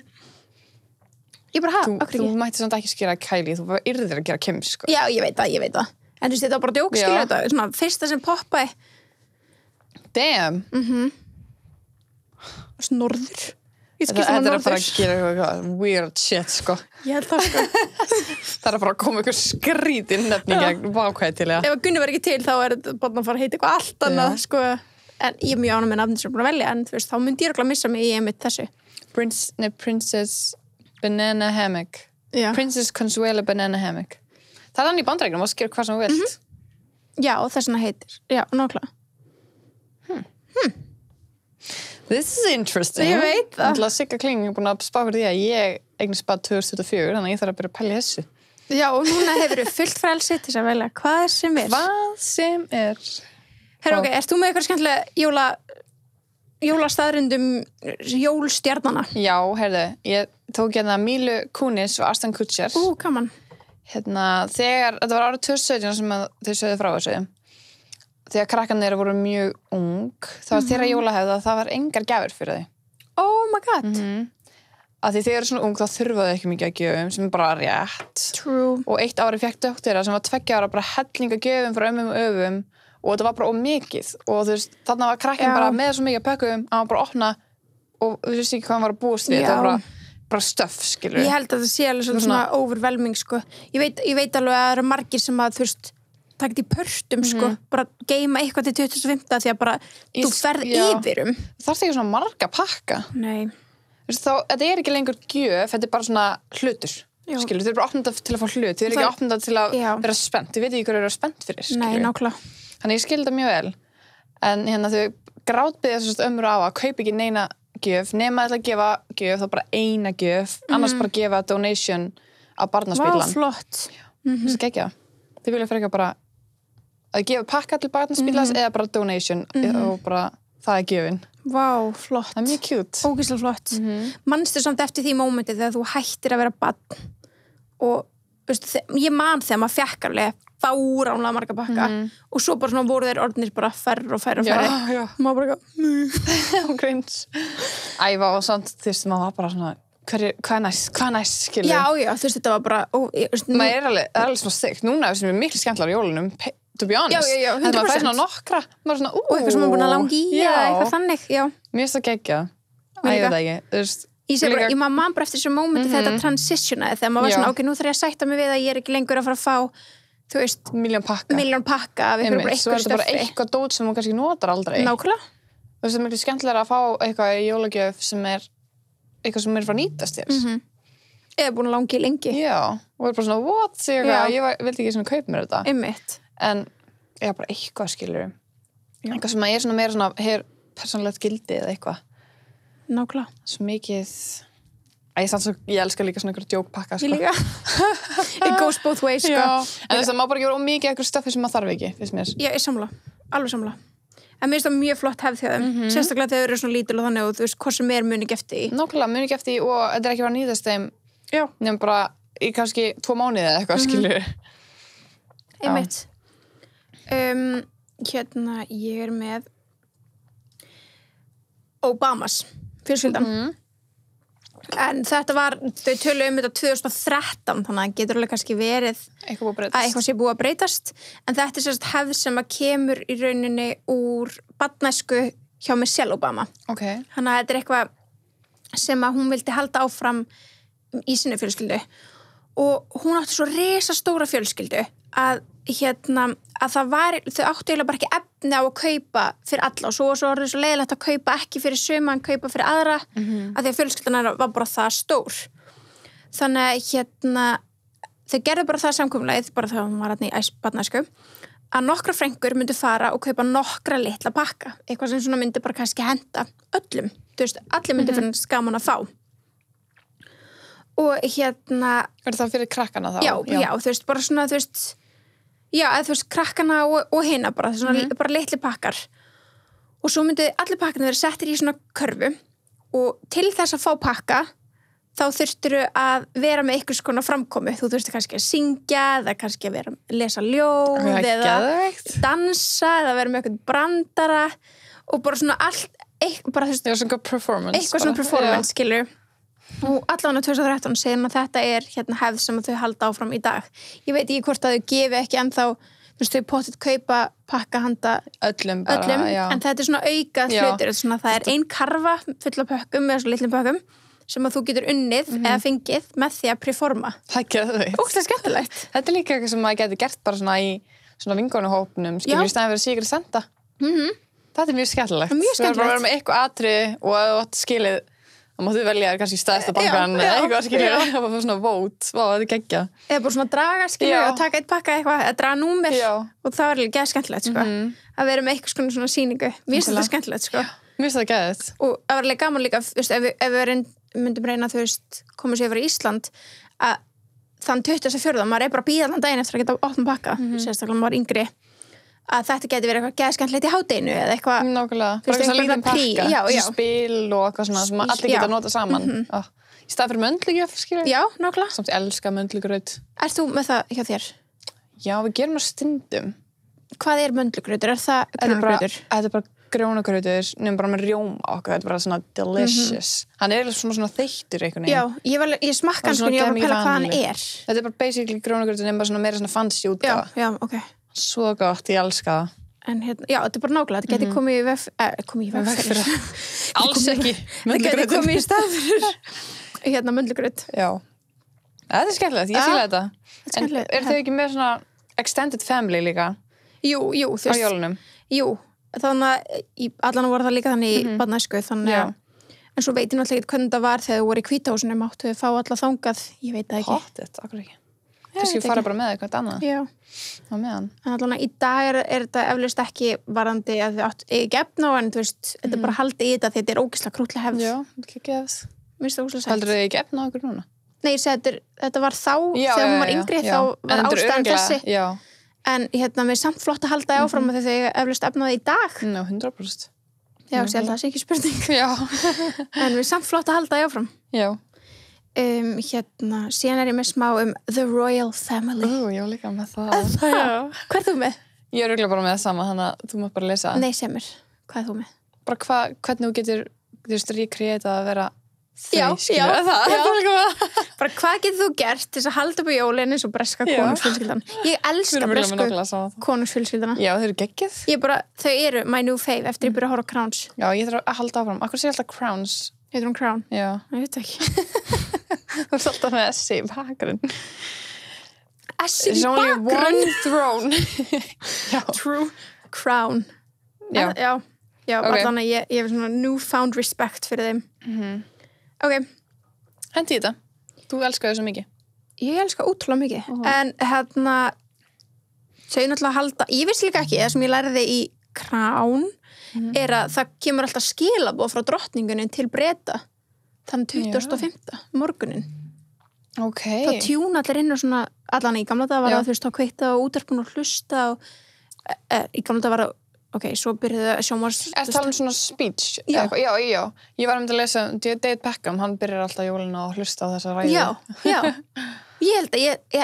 Ég bara, Þú okkur ekki. mætti samt ekki skýra Kylie, þú yrðir að gera Kim, sko. Já, ég veit það. En þú veist, þetta var bara djók, Já. skilja þetta. Svona, fyrsta sem poppaði, Damn. Snorður. Ég Þetta skilja er svona að fara norður. að gera eitthvað weird shit, sko. Ég held það, sko. Það er að fara að koma eitthvað skrítin nefni gegn vákvæði til, já. Ef að Gunni var ekki til, þá er þetta bara að fara að heita eitthvað allt annað, sko. En ég er mjög ánum með nafnir sem er búin að velja, en þú veist, þá myndi ég örugglega missa mig í einmitt þessu. Princess Banana Hammock. Já. Princess Consuela Banana Hammock. Það er hann í Bandaríkjunum og skýra hvað sem þú vilt. Já, og þess vegna heitir. Já, nákvæmlega. This is interesting. Ég veit það. Þannig að Sigga Kling er búin að spá fyrir því að ég eignast bara 2024, þannig að ég þarf að byrja að pæla í þessu. Já, og núna hefur við fullt frelsi til þess að velja hvað sem er. Hvað sem er. Herra, ok, ert þú með eitthvað skemmtilega jólastaðrindum jólstjarnana. Já, heyrðu, ég tók hérna Mílu Kunis og Ashton Kutcher. Gaman. Þegar, þetta var árið 2017 sem þau sögðu frá þessu. Þegar krakkarnir voru mjög ung, það var þeirra jólahefð að það var engar gjafir fyrir þau. Oh my god. Af því þegar svona ung þá þurfaðu ekki mikið að gjöfum sem er bara rétt. True. Og eitt ári fékk dóttir sem var 2 ára bara hellinga gjöfum frá ömmum og öfum og þetta var bara ómikið og þú veist, þarna var krakkinn bara með svo mikið pökkum að hann bara opna og þú veist ekki hvað hann var að búast við, það var bara stöff, skilur. Ég held að það sé alveg svona overwhelming, sko. Ég veit alveg að það eru margir sem að, þú veist, takkt í pörtum, sko, bara geima eitthvað til 2015 því að bara, þú ferð yfirum. Það þarf ekki svona marga pakka. Nei. Þú veist, þetta er ekki lengur gjöf, þetta er bara svona hlutur. Skilur, þið eru bara opnað til að fá hlut, þið eru ekki opnað til að vera spennt, þið veit ekki hvað eru spennt fyrir, skilur. Nei, nákvæmlega. Þannig ég skildi það mjög vel, en hérna þau grátbiðja ömmur á að kaupa ekki neina gjöf, nema að gefa gjöf, þá bara eina gjöf, annars bara gefa donation á barnaspílan. Vá, flott. Það er gekkja. Þið vilja frekar bara að gefa pakka til barnaspílans eða bara donation og bara það er gjöfin. Vá, flott. Það er mjög cute. Ógeðslega flott. Manstu samt eftir því mómenti þegar þú hættir að vera barn og veistu, ég man þegar maður fékk alveg fáránlega marga pakka og svo bara svona voru þeir orðnir bara færri og færri og maður bara og grins æfa og samt þú veist maður var bara svona hvað er næst skilur já þú veist þetta var bara maður er alveg svona stygt núna sem er miklu skemmtilega í jólunum to be honest já, en maður fær svona nokkra maður svona og eitthvað sem maður búin að langi í eitthvað þannig mér finnst það geggjað æfa það ekki þú veist ég maður bara eftir þessu mómenti þegar þetta transitionaði þegar maður var svona ok, nú þarf ég að sætta mig við að ég er ekki lengur að fara að fá þú veist, miljón pakka við fyrir bara eitthvað svo er þetta bara eitthvað dót sem hún kannski notar aldrei nákvæmlega þú veist, það er miklu skemmtilega að fá eitthvað í jólagjöf sem er eitthvað sem er frá nýtast þér eða búin að langi lengi já, og er bara svona, what, ég vildi ekki svona kaupa mér þetta einmitt en ég bara eitthvað skilur eitthvað sem er svona meira svona hefur persónulegt gildi eða eitthvað nákvæmlega svo mikið ég elska líka svona einhverja djókpakka sko. Ég líka It goes both ways sko. En þess að maður bara gjör mikið eitthvað stöffi sem maður þarf ekki finnst mér. Já, ég samla, alveg samla En mér finnst það mjög flott hefð hjá þeim sérstaklega þegar þau eru svona lítil og þannig og þú veist hvað sem er muni ekki eftir í Nákvæmlega, muni ekki eftir í og þetta er ekki bara nýðast þeim nefnum bara í kannski 2 mánuði eða eitthvað skilur Einmitt Hérna, ég er með Obamas fjölskyldan En þetta var, þau töluðu þetta 2013 þannig að getur alveg kannski verið að eitthvað sé búið að breytast en þetta er sérst hefð sem að kemur í rauninni úr barnæsku hjá Michelle Obama Þannig að þetta er eitthvað sem að hún vildi halda áfram í sinni fjölskyldu og hún átti svo risastóra fjölskyldu að það var, þau áttu eiginlega bara ekki efni á að kaupa fyrir alla og svo var það svo leiðilegt að kaupa ekki fyrir suma en kaupa fyrir aðra að því að fjölskyldan var bara það stór þannig að þau gerðu bara það samkomulagið bara þegar hún var í barnæsku að nokkra frengur myndu fara og kaupa nokkra litla pakka eitthvað sem svona myndi bara kannski henda öllum þú veist, allir myndi finnast gaman að fá og Er það fyrir krakkana þá? Já, þú veist, bara svona, þú veist Já, eða þú veist, krakkana og hina bara, svona bara litli pakkar og svo myndu allir pakkarnir vera settir í svona körfu og til þess að fá pakka þá þurftur að vera með einhvers konar framkomu þú þurftur kannski að syngja eða kannski að vera að lesa ljóð eða dansa eða vera með eitthvað brandara og bara svona allt bara, þú veist, eitthvað svona performance skilur og allan á 2013 segir að þetta er hefð sem þau halda áfram í dag ég veit ekki hvort að þau gefi ekki ennþá þú veist, þau potið kaupa pakka handa öllum en þetta er svona aukað hlutir svona, það er ein karfa full af pökkum eða svo litlum pökkum sem að þú getur unnið eða fengið með því að preforma það er geðveikt ógeðslega skemmtilegt þetta er líka eitthvað sem maður getur gert bara svona í svona vinkonuhópnum skilur í staðinn fyrir Secret Santa þetta er mjög skemmtilegt þú verður bara að vera með eitthvað atriði og að þú skilið þá máttu velja kannski stæðsta bankan eða eitthvað skilur og bara svona vót þetta er geggjað eða bara svona draga skilur og taka eitt pakka eitthvað eða draga númer og það er líka skemmtilegt sko að vera með eitthvað svona sýningu mér finnst þetta skemmtilegt sko mér finnst það geðveikt og það var líka gaman líka þú veist ef við myndum reyna þú veist koma sér yfir í Ísland að þann 24. maður bara bíða allan daginn eftir að geta opna pakka sérstaklega maður yngri að þetta geti verið eitthvað geðskemmtilegt í hádeginu eða eitthvað Nákvæmlega, Þú veist, bara einhver lítinn prí, pakka, já, já. þessi spil og eitthvað svona sem allir Já. geta notað saman í stað fyrir möndlugjöf, skilur Já, nákvæmlega. samt ég elska möndlugraut Ert þú með það hjá þér? Já, við gerum það stundum Hvað er möndlugrautur? Er það grjónagrautur? Þetta er bara grjónagrautur nefnum bara með rjóma okkur, þetta er bara svona delicious hann er svona þeittur einhvern Já, veginn ég smakka hann svona sko, ég var að pæla hvað hann demi-vanillu. er. Þetta er bara basically grjónagrautur nefnum bara svona meira svona fancy útgáfa Já, ok. Svo gott, ég elska það En hérna, já, þetta er bara nákvæmlega, þetta geti komið í veg fyrir. Alls ekki Þetta geti komið í stað fyrir hérna möndlugraut. Já, þetta er skemmtilegt, ég fíla þetta Þetta er En skemmtilegt. er þau ekki með svona extended family líka Jú, þú á veist. jólunum? Jú, þannig að allan voru það líka þannig í barnæsku, þannig að en svo veit ég náttúrulega ekki hvernig það var þegar þú voru í hvítahúsinu máttu þau fá alla þangað, ég veit það ekki. Hottet, akkur ekki Kannski fara bara með eitthvað annað Já, á meðan en allan í dag er þetta eflaust ekki varandi að þið átt ekki efna á en þú veist, þetta er bara haldið í þetta því þetta er ógeðslega krútlega hefð. Já, ekki gefð Mér finnst það ógeðslega sætt. Heldur þau ekki efna á okkur núna? Nei, ég segi þetta var þá, þegar hún var yngri, þá var ástæðan þessi. Já, En hérna, mér er samt flott að halda áfram þegar þau eflaust efnaði í dag. ná, 100% Já, ég held að það sé ekki spurning. Já, En mér er samt flott að halda áfram. já Hérna, síðan er ég með smá The Royal Family. ég var líka með það Hvað er þú með? Ég er örugglega bara með það sama, þannig að þú mátt bara lesa Nei, semur. Hvað er þú með? Bara hvernig þú getur, þú veist, recreata að vera Já, skilur það já. er bara líka Bara hvað getur þú gert til þess að halda upp á jólin eins og breska Já. konungsfjölskyldan? Ég Við elska erum örugglega með bresku nákvæmlega sama. konungsfjölskyldana. Já, þau eru geggjað Ég bara, þau eru my new fave eftir ég byrja að horfa á Crowns. Já, ég þarf að halda áfram Akkur sé alltaf Crowns Heitir hún Crown? Já, Ég veit ekki. þú ert alltaf með S í bakgrunn Essir There's í only bakgrunn. one throne Já, True Crown. Já. Já, Ok. allan að ég hef svona newfound respect fyrir þeim. Ok, hendi í þetta Þú elskar þau svo mikið ég elska ótrúlega mikið. En hérna, þau náttúrulega halda, ég vissi líka ekki, það sem ég læriði í Crown er að það kemur alltaf skilaboð frá drottningunni til Breta þann 25. morgunin. Ok Það tjúna allir inn og svona, allan í gamla dag var Já. það, þú veist, þá kveikta á útvarpinu og hlusta og í gamla dag var það, ok, svo byrjuðu sjómars... Er það svona speech? Já. Eða eitthvað? Já. Ég var að lesa David Beckham, hann byrjar alltaf jólina og hlusta á þessa ræðu. Já. Ég held að,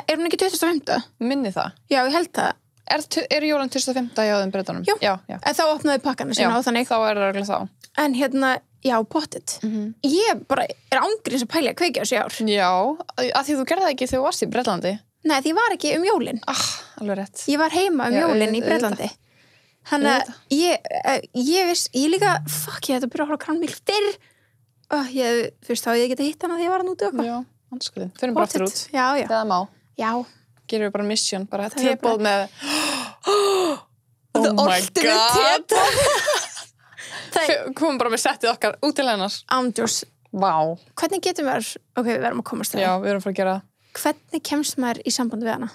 er hún ekki 25. Minni það. Já, ég held það. Er jólinn 25. hjá þeim Bretunum? Já. Já. En þá opnaði pakkana sína og þannig. Þá er það örugglega þá. En hérna, já, pottit. Ég bara er ángriðs að pæla að kveikja þessi ár. Já, að því þú gerði það ekki þegar þú varst í Bretlandi. Nei, því ég var ekki jólin. Alveg rétt. Ég var heima Já, jólin í auðvitað. Bretlandi. Þannig að ég líka, fuck, ég þetta byrja að horfa á Crown mjög fyrr. Fyrst þá ég geta hitt hana því ég var hann úti og eitthvað. Já, anskuðin. Förum bara aftur út. Já. Þegar það má. Já. Gerum við bara mission, bara Það er tebóð með The Oh my ultimate god. Komum bara með settið okkar út til hennar. Ándjós. Vá. Hvernig getum við, ok, við verðum að komast það. Já, við erum að fara að gera það. Hvernig kemst maður í sambandi við hana?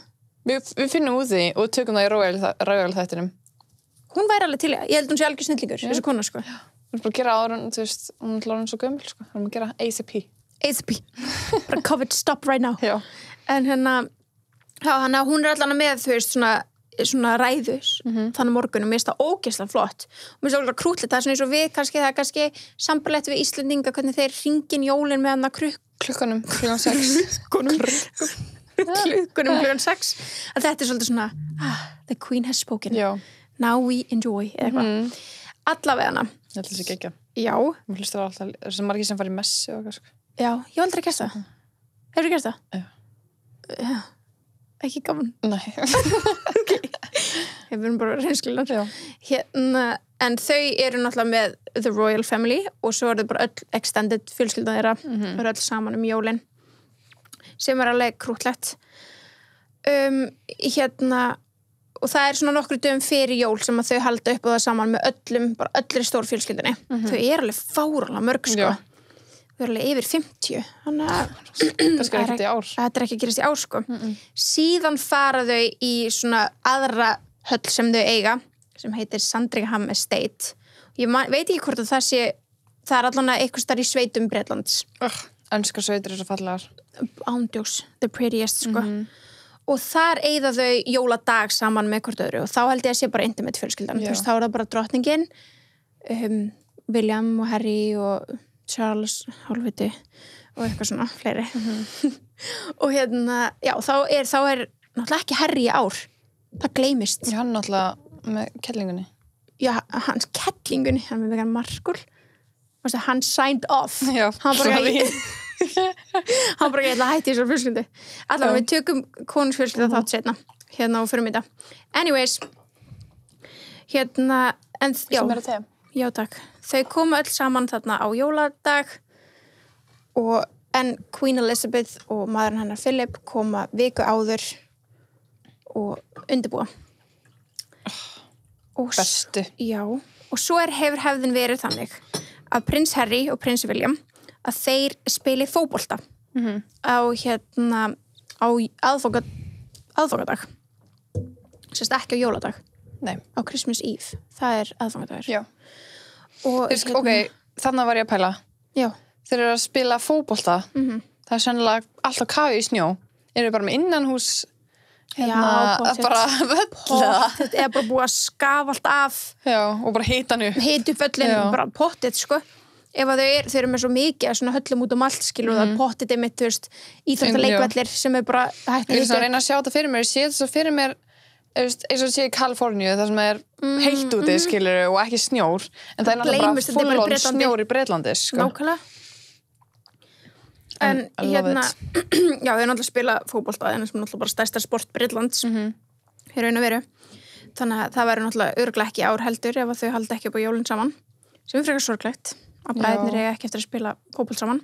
Við finnum út því og tökum það í Royal þættinum. Hún væri alveg til í það. Ég held hún sé algjör snillingur, þessu kona, sko. Við erum bara að gera áður en, þú veist, hún er svo gömul, sko. Við erum að gera ACP. ACP. Bara COVID stop right now. Já. En hérna, já, hún er allan með, þú veist, svona ræðus þannig morgunum, mér finnst það ógeðslega flott og mér finnst það ógeðslega krútlegt, það er svona eins og við kannski, það er kannski sambarlegt við Íslendinga hvernig þeir hringin jólin með hana klukkunum klukkan 6 klukkunum 6 að þetta er svolítið svona the queen has spoken, Já, now we enjoy eða eitthvað, allavega hana ég held þessi geggja. já, Mér hlustar alltaf, þessi margir sem fara í messi og eitthvað, sko. já, ég hef aldrei gert það hefur þú gert það? Já. Ekki gaman Nei. við erum bara reynsklinar Já. hérna, en þau eru náttúrulega með The Royal Family og svo eru þau bara öll extended fjölskyldan þeirra þau eru öll saman jólin sem er alveg krútlegt hérna og það er svona nokkru dögum fyrir jól sem að þau halda upp á það saman með öllum, bara öllri stór fjölskyldinni þau eru alveg fáralega mörg sko Já. þau eru alveg yfir 50 þannig að Kannski er ekkert í ár. þetta er ekki að gerast í ár sko síðan fara þau í svona aðra höll sem þau eiga sem heitir Sandringham Estate veit ekki hvort að það er allan eitthvað starf í sveitum Bretlands Önskar sveitir er svo fallegar. ándjós, the prettiest sko og þar eyða þau jóladag saman með hvort öðru og þá held ég að sé bara intimate fjölskyldan. Þú veist, þá er það bara drottningin, William og Harry og Charles, hálfviti og eitthvað svona, fleiri. Og já, þá er náttúrulega ekki Harry í ár. Það gleymist. Já, hann náttúrulega með kellingunni. Já, hans kellingunni, hann með vegan Markul. Hann signed off. Já, hann bara ég ætla að hætti þessar fjölskyldu. Allavega, við tökum konungsfjölskyldu þátt setna. Hérna og fyrir þetta. Anyways, en já. Sem er að tegja. Já, takk. Þau komu öll saman þarna á jóladag en Queen Elizabeth og maðurinn hennar Philip koma viku áður og undirbúa. Bestu. Já, og svo hefur hefðin verið þannig að prins Harry og prins William að þeir spili fótbolta á aðfangadag. Sérst ekki á jóladag. Nei. Á Christmas Eve. Það er aðfangadagur. Já. Og ok, þannig var ég að pæla. Já. Þeir eru að spila fótbolta. Það er sennilega alltaf kafi í snjó. Eru bara með innanhús bara völla. Þetta er bara búið að skafa allt af. Já, og bara hita hann upp. Hita upp völlin, bara pottet, sko. Ef að þau eru með svo mikið svona höllum út allt, skilur, það pottet er mitt, þú veist, íþróttaleikvellir sem er bara hægt að hita. Ég er að reyna að sjá þetta fyrir mér. Ég sé þetta svo fyrir mér eins og sé í Kaliforníu þar sem er heitt úti, skilur, og ekki snjór. En það er náttúrulega bara full-on snjór í Bretlandi, sko. Nákvæmlega. En já, þau náttúrulega spila fótbolta en sem náttúrulega bara stærsta sport Bretlands í raun og veru. Þannig að það væri náttúrulega örugglega ekki ár heldur ef þau halda ekki upp á jólin saman. Sem er frekar sorglegt að bræðnir eiga ekki eftir að spila fótbolt saman.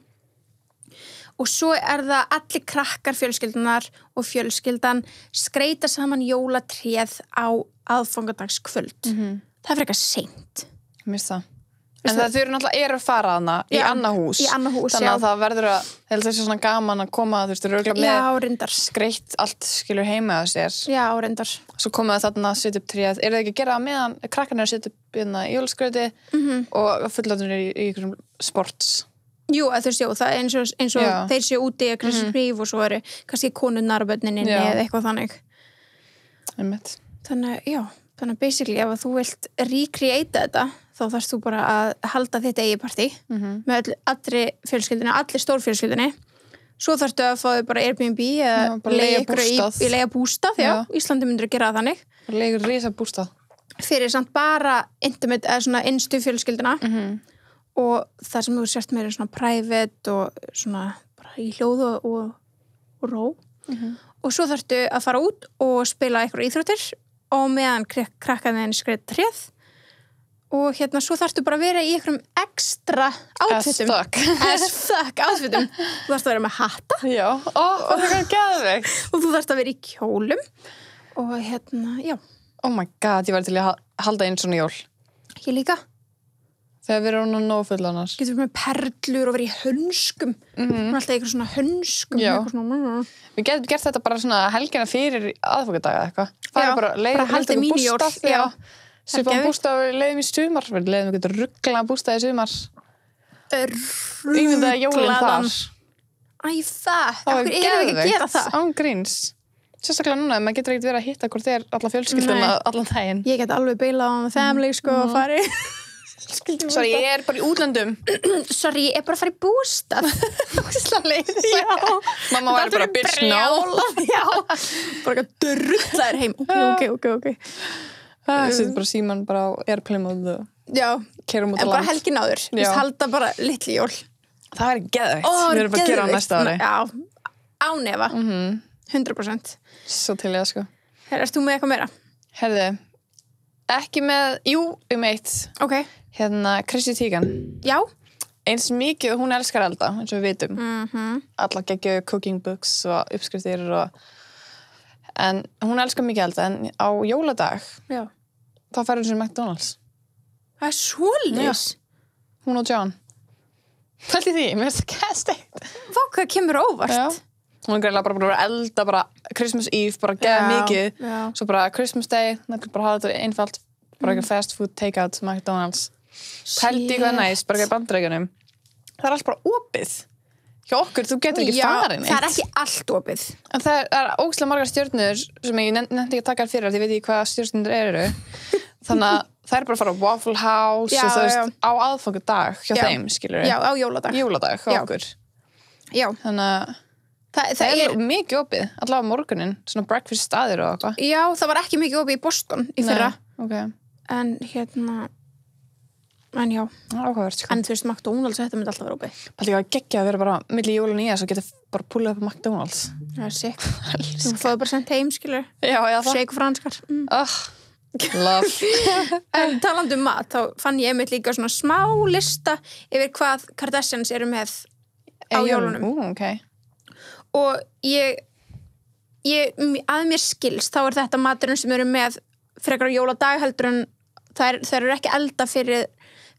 Og svo er það allir krakkar fjölskyldunar og fjölskyldan skreita saman jólatréð á aðfangadagskvöld. Það er frekar seint. Mér það. En það þau eru náttúrulega að fara hana í annað hús. Í annað hús, þannig að það verður að, þessi svona gaman að koma, þú veist, þau eru örugglega með skreitt allt, skilur, heima á sér. Já, reyndar. Svo koma það þarna að setja upp tréð. Eru þau ekki að gera það meðan krakkarnir að setja upp jólaskrauti og fullorðnir í einhverjum sports? Jú, þú veist, það er eins og þeir séu úti að Christmas Eve og svo eru kannski konurnar á börninni eða eitthvað þannig. Einmitt. Þannig basically ef þú vilt recreata þetta þá þarfst þú bara að halda þetta eigi partí með allri fjölskyldinni, allir stórfjölskyldinni. Svo þarftu að fá þau bara Airbnb eða leigja bústað. Já, Íslandi myndir að gera það þannig. Leigja risa bústað. Fyrir samt bara intimate eða svona innstu fjölskyldina og það sem þú sért meira svona private og svona bara í hljóð og ró. Og svo þarftu að fara út og spila eitthvað íþróttir og meðan krakkaðin skreitt tréð og svo þarftu bara að vera í einhverjum ekstra outfitum. As fuck outfitum. Þú þarfst að vera með hatta. Já, það er geðveikt. Og þú þarfst að vera í kjólum og já. Oh my god, ég var til að halda einn svona jól. Ég líka. Þegar við erum nóg fullorðnar. Getur við með perlur og verið í hönskum. Alltaf eitthvað svona hönskum. Já. Við getum gert þetta bara svona helgina fyrir aðfangadaga eitthvað. Það er bara haldið mínijól. Já. Svipaðan bústað við leiðum í sumar. Við leiðum eitthvað rugglaðan bústað í sumar. Ímyndaði jólinn þar. Æ, það. Akkur erum við ekki að gera það? Án gríns. Sérstaklega núna, maður getur ekkert verið að hitta hvort þeir alla fjölskylduna allan daginn. Ég get alveg beilað á með family, sko, og fari. Sorry, ég er bara í útlöndum. Sorry, ég er bara að fara í bústað. Mamma var bara bitch no. Já, bara að drulla þér heim. Ok. Það setur bara síman bara á airplane mode og keyrum út á land. En bara helgin áður. Halda bara litli jól. Það er geðveikt. Við erum bara að gera á næsta ári. Já, ánefa. 100%. Svo til ég, sko. Erst þú með eitthvað meira? Herðu, ekki með, eitt. Ok. Chrissy Teigen. Já. Eins mikið, hún elskar elda, eins og við vitum. Alla geggju cooking books og uppskriftir en hún elskar mikið elda, en á jóladag þá færður hún sér McDonald's. Það er svoleiðis. Hún og John. Pælti því, mér finnst það geðsteikt. Vá, hvað kemur óvart? Já. Hún er greinilega bara að elda bara Christmas Eve, bara geða mikið. Svo bara Christmas Day, bara hafa þetta einfalt, bara eitthvað fast food take-out McDonald's. Pælti hvað næst, bara eitthvað í Bandaríkjunum. Það er allt bara opið hjá okkur, þú getur ekki farin það ekki allt opið. En það er ógeðslega margar stjörnur sem ég nefndi ekki að taka þér fyrir því ég veit ekki hvað stjörnur eru þannig að það er bara að fara á Waffle House og þú veist, á aðfangadag hjá þeim, skilur Já, á jóladag hjá okkur Já. Þannig að það er mikið opið, allavega morgunin svona breakfast staðir og eitthvað Já, það var ekki mikið opið í Boston í fyrra en en já, áhugavert, sko. En þú veist, McDonald's þetta myndi alltaf vera opið. Það er líka geggja að vera bara milli jól og nýja svo geta bara pullað upp á McDonald's. Það er sick. Þú fóðu bara sendt heim, skilur. Já, það. Shake franskar. Love. En talandi mat, þá fann ég einmitt líka svona smá lista yfir hvað Kardashians eru með á jólunum. Okay. Og ég að mér skilst, þá er þetta maturinn sem eru með frekar á jóladag heldur en þær eru ekki elda fyrir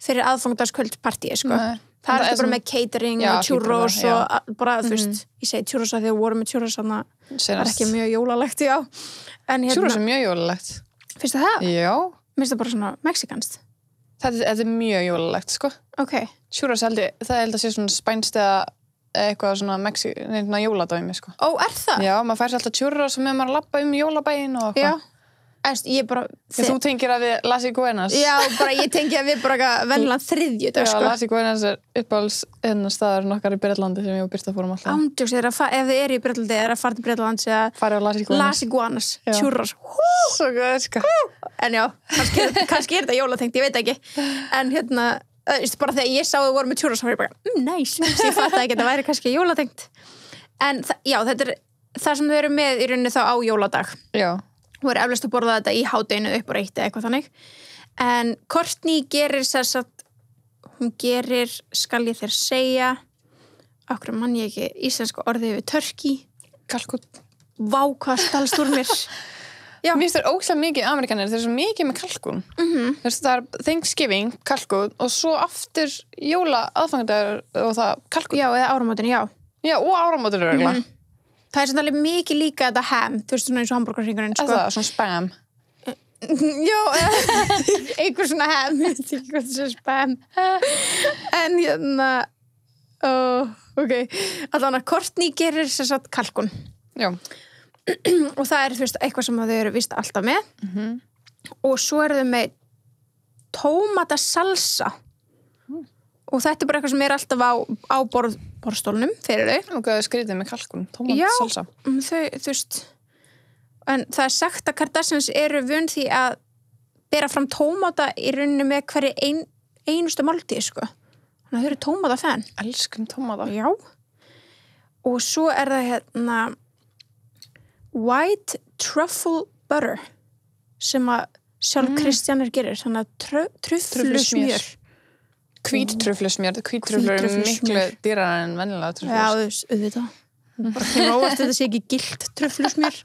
aðfangadagskvöldpartíi, sko. Það er bara með catering og churros og bara, þú veist, ég segi churros að því að voru með churros, þannig að það er ekki mjög jólalegt, já. Churros er mjög jólalegt. Finnst það? Já. Mér finnst það bara svona mexikanst. Þetta er mjög jólalegt, sko. Ok. Churros það held að sé svona spænst eða eitthvað svona jóladæmi, sko. Ó, er það? Já, maður fær sér alltaf churros og með maður að labba jólabæinn og eitthvað. Já. Ég bara... Þú tengir að við Las Iguanas. Já, bara ég tengi að við bara venjulega þriðjudag, sko. Já, Las Iguanas er uppáhalds staðar nokkar í Bretlandi sem ég og Birta fórum alltaf. Ándjóks, ef þið eru í Bretlandi, að fara til Bretlands eða... Fara á Las Iguanas. Las Iguanas, churros. Svo góð, sko. En já, kannski er þetta jólatengt, ég veit ekki. En bara þegar ég sá þau voru með churros, þá var ég bara, nice. Ég fatt ekki, þetta væri kannski jólatengt. En já, þetta er það sem þau eru með í rauninni þá á jóladag. Já. Hún er eflaust að borða þetta í hádeginu upp og reitt eða eitthvað þannig. En Kourtney gerir hún gerir, skal ég þér segja, okkur mann ég ekki íslenska orðið við turkey. Kalkún. Vá, hvað stalst úr mér. Já. Mér finnst það ógeðslega mikið Amerikanir, þeir eru svo mikið með kalkún. Það er Thanksgiving, kalkún og svo aftur jóla aðfangadagur og það kalkún. Já, eða áramótin, já. Já, og áramótin er regla. Það er svona alveg mikið líka þetta ham, þú veist svona eins og hamburgerhringurinn, sko. Það er svona spam. Já, einhver svona ham, ég veit ekki hvað það er spam. En ok, allan að Kourtney gerir sem sagt kalkún. Já. Og það er, þú veist, eitthvað sem þau eru vist alltaf með. Og svo eru þau með tómatasalsa. Og þetta er bara eitthvað sem er alltaf á borðstólnum fyrir þau. Og þau skrítið með kalkun, tómatsalsa. Já, þú veist. En það er sagt að Kardashians eru vön því að bera fram tómata í rauninni með hverju einustu máltíð, sko. Þannig að þau eru tómatafan. Elskum tómata. Já. Og svo er það white truffle butter sem að sjálf Kristjanir gerir. Þannig að trufflusmjör. Hvíttruflusmjör er miklu dýrara en venjulega truflus. Já, auðvitað. Bara kemur óvart þetta sé ekki gilt truflusmjör.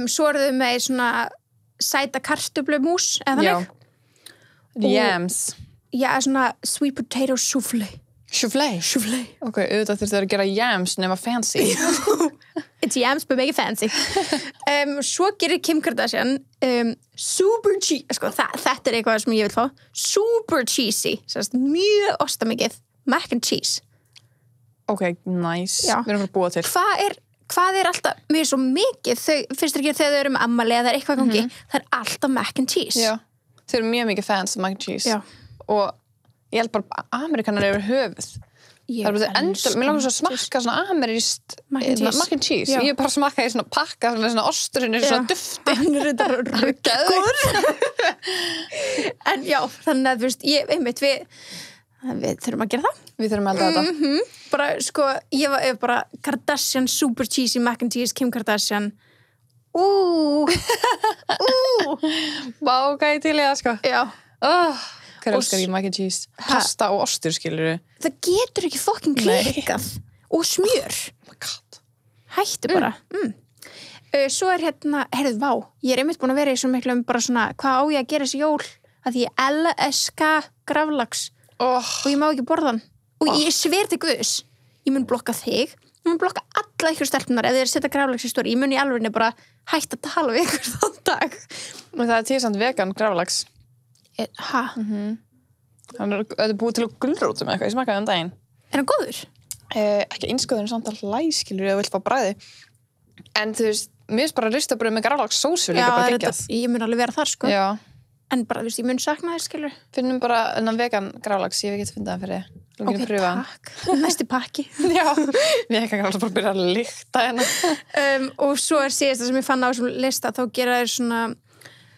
Svo eru þau með svona sæta kartöflumús eða þannig. Yams. Já, svona sweet potato soufflé. Soufflé? Soufflé. Ok, auðvitað þurftu að gera yams nema fancy. It's yams but make it fancy. Svo gerir Kim Kardashian super cheesy, sko, þetta er eitthvað sem ég vil fá, super cheesy, mjög ostamikið mac and cheese. Ok, nice. Já. Við erum að búa til. Hvað er alltaf, mér er svo mikið, fyrst ekki þegar þau eru með ammali eða það er eitthvað gangi, það er alltaf mac and cheese. Já, þau eru mjög mikið fans af mac and cheese. Já. Og ég held bara Amerikanar yfir höfuð. Það er bara mér langar svo að smakka svona amerískt mac and cheese. Já. Ég bara smakkaði svona pakka með svona osturinn í svona dufti. Hann er þetta ruggur. En já, þannig að þú veist, við þurfum að gera það. Við þurfum að elda þetta. Bara, sko, ég var bara Kardashian super cheesy mac and cheese, Kim Kardashian. Vá, hvað til ég að, sko. Já. Hver elskar ég mac and cheese? Pasta og ostur, skilur við. Það getur ekki fucking klikkað. Og smjör. Oh my god. Hættu bara. Svo er heyrðu, vá, ég er einmitt búin að vera í svo miklu bara svona, hvað á ég að gera þessi jól? Að ég elska gravlax. Og ég má ekki borða hann. Og ég sver til Guðs. Ég mun blokka þig. Ég mun blokka alla ykkur stelpunar ef þið setja gravlax í stóri. Ég mun í alvegni bara hætta að tala við ykkur þann dag. Og það er tísamt vegan gravlax. Hæ? Þetta er búið til gulrótum eitthvað, ég smakkaði daginn. Er hann góður? ekki einskoðun samt að læskilur eða vilt fá bragði en þú veist, mér finnst bara ristabrauð með graflagssósu líka bara geggjað. Ég mun alveg vera þar sko. Já. En bara, þú veist, ég mun sakna þér, skilur. Finnum bara enn vegan graflags, ég hef ekki fundið það fyrir. Ok, takk. Næsti pakki. Já, vegan graflags bara byrja að lykta hérna. Og svo síðast það sem ég fann á þessum lista, þá gera þeir svona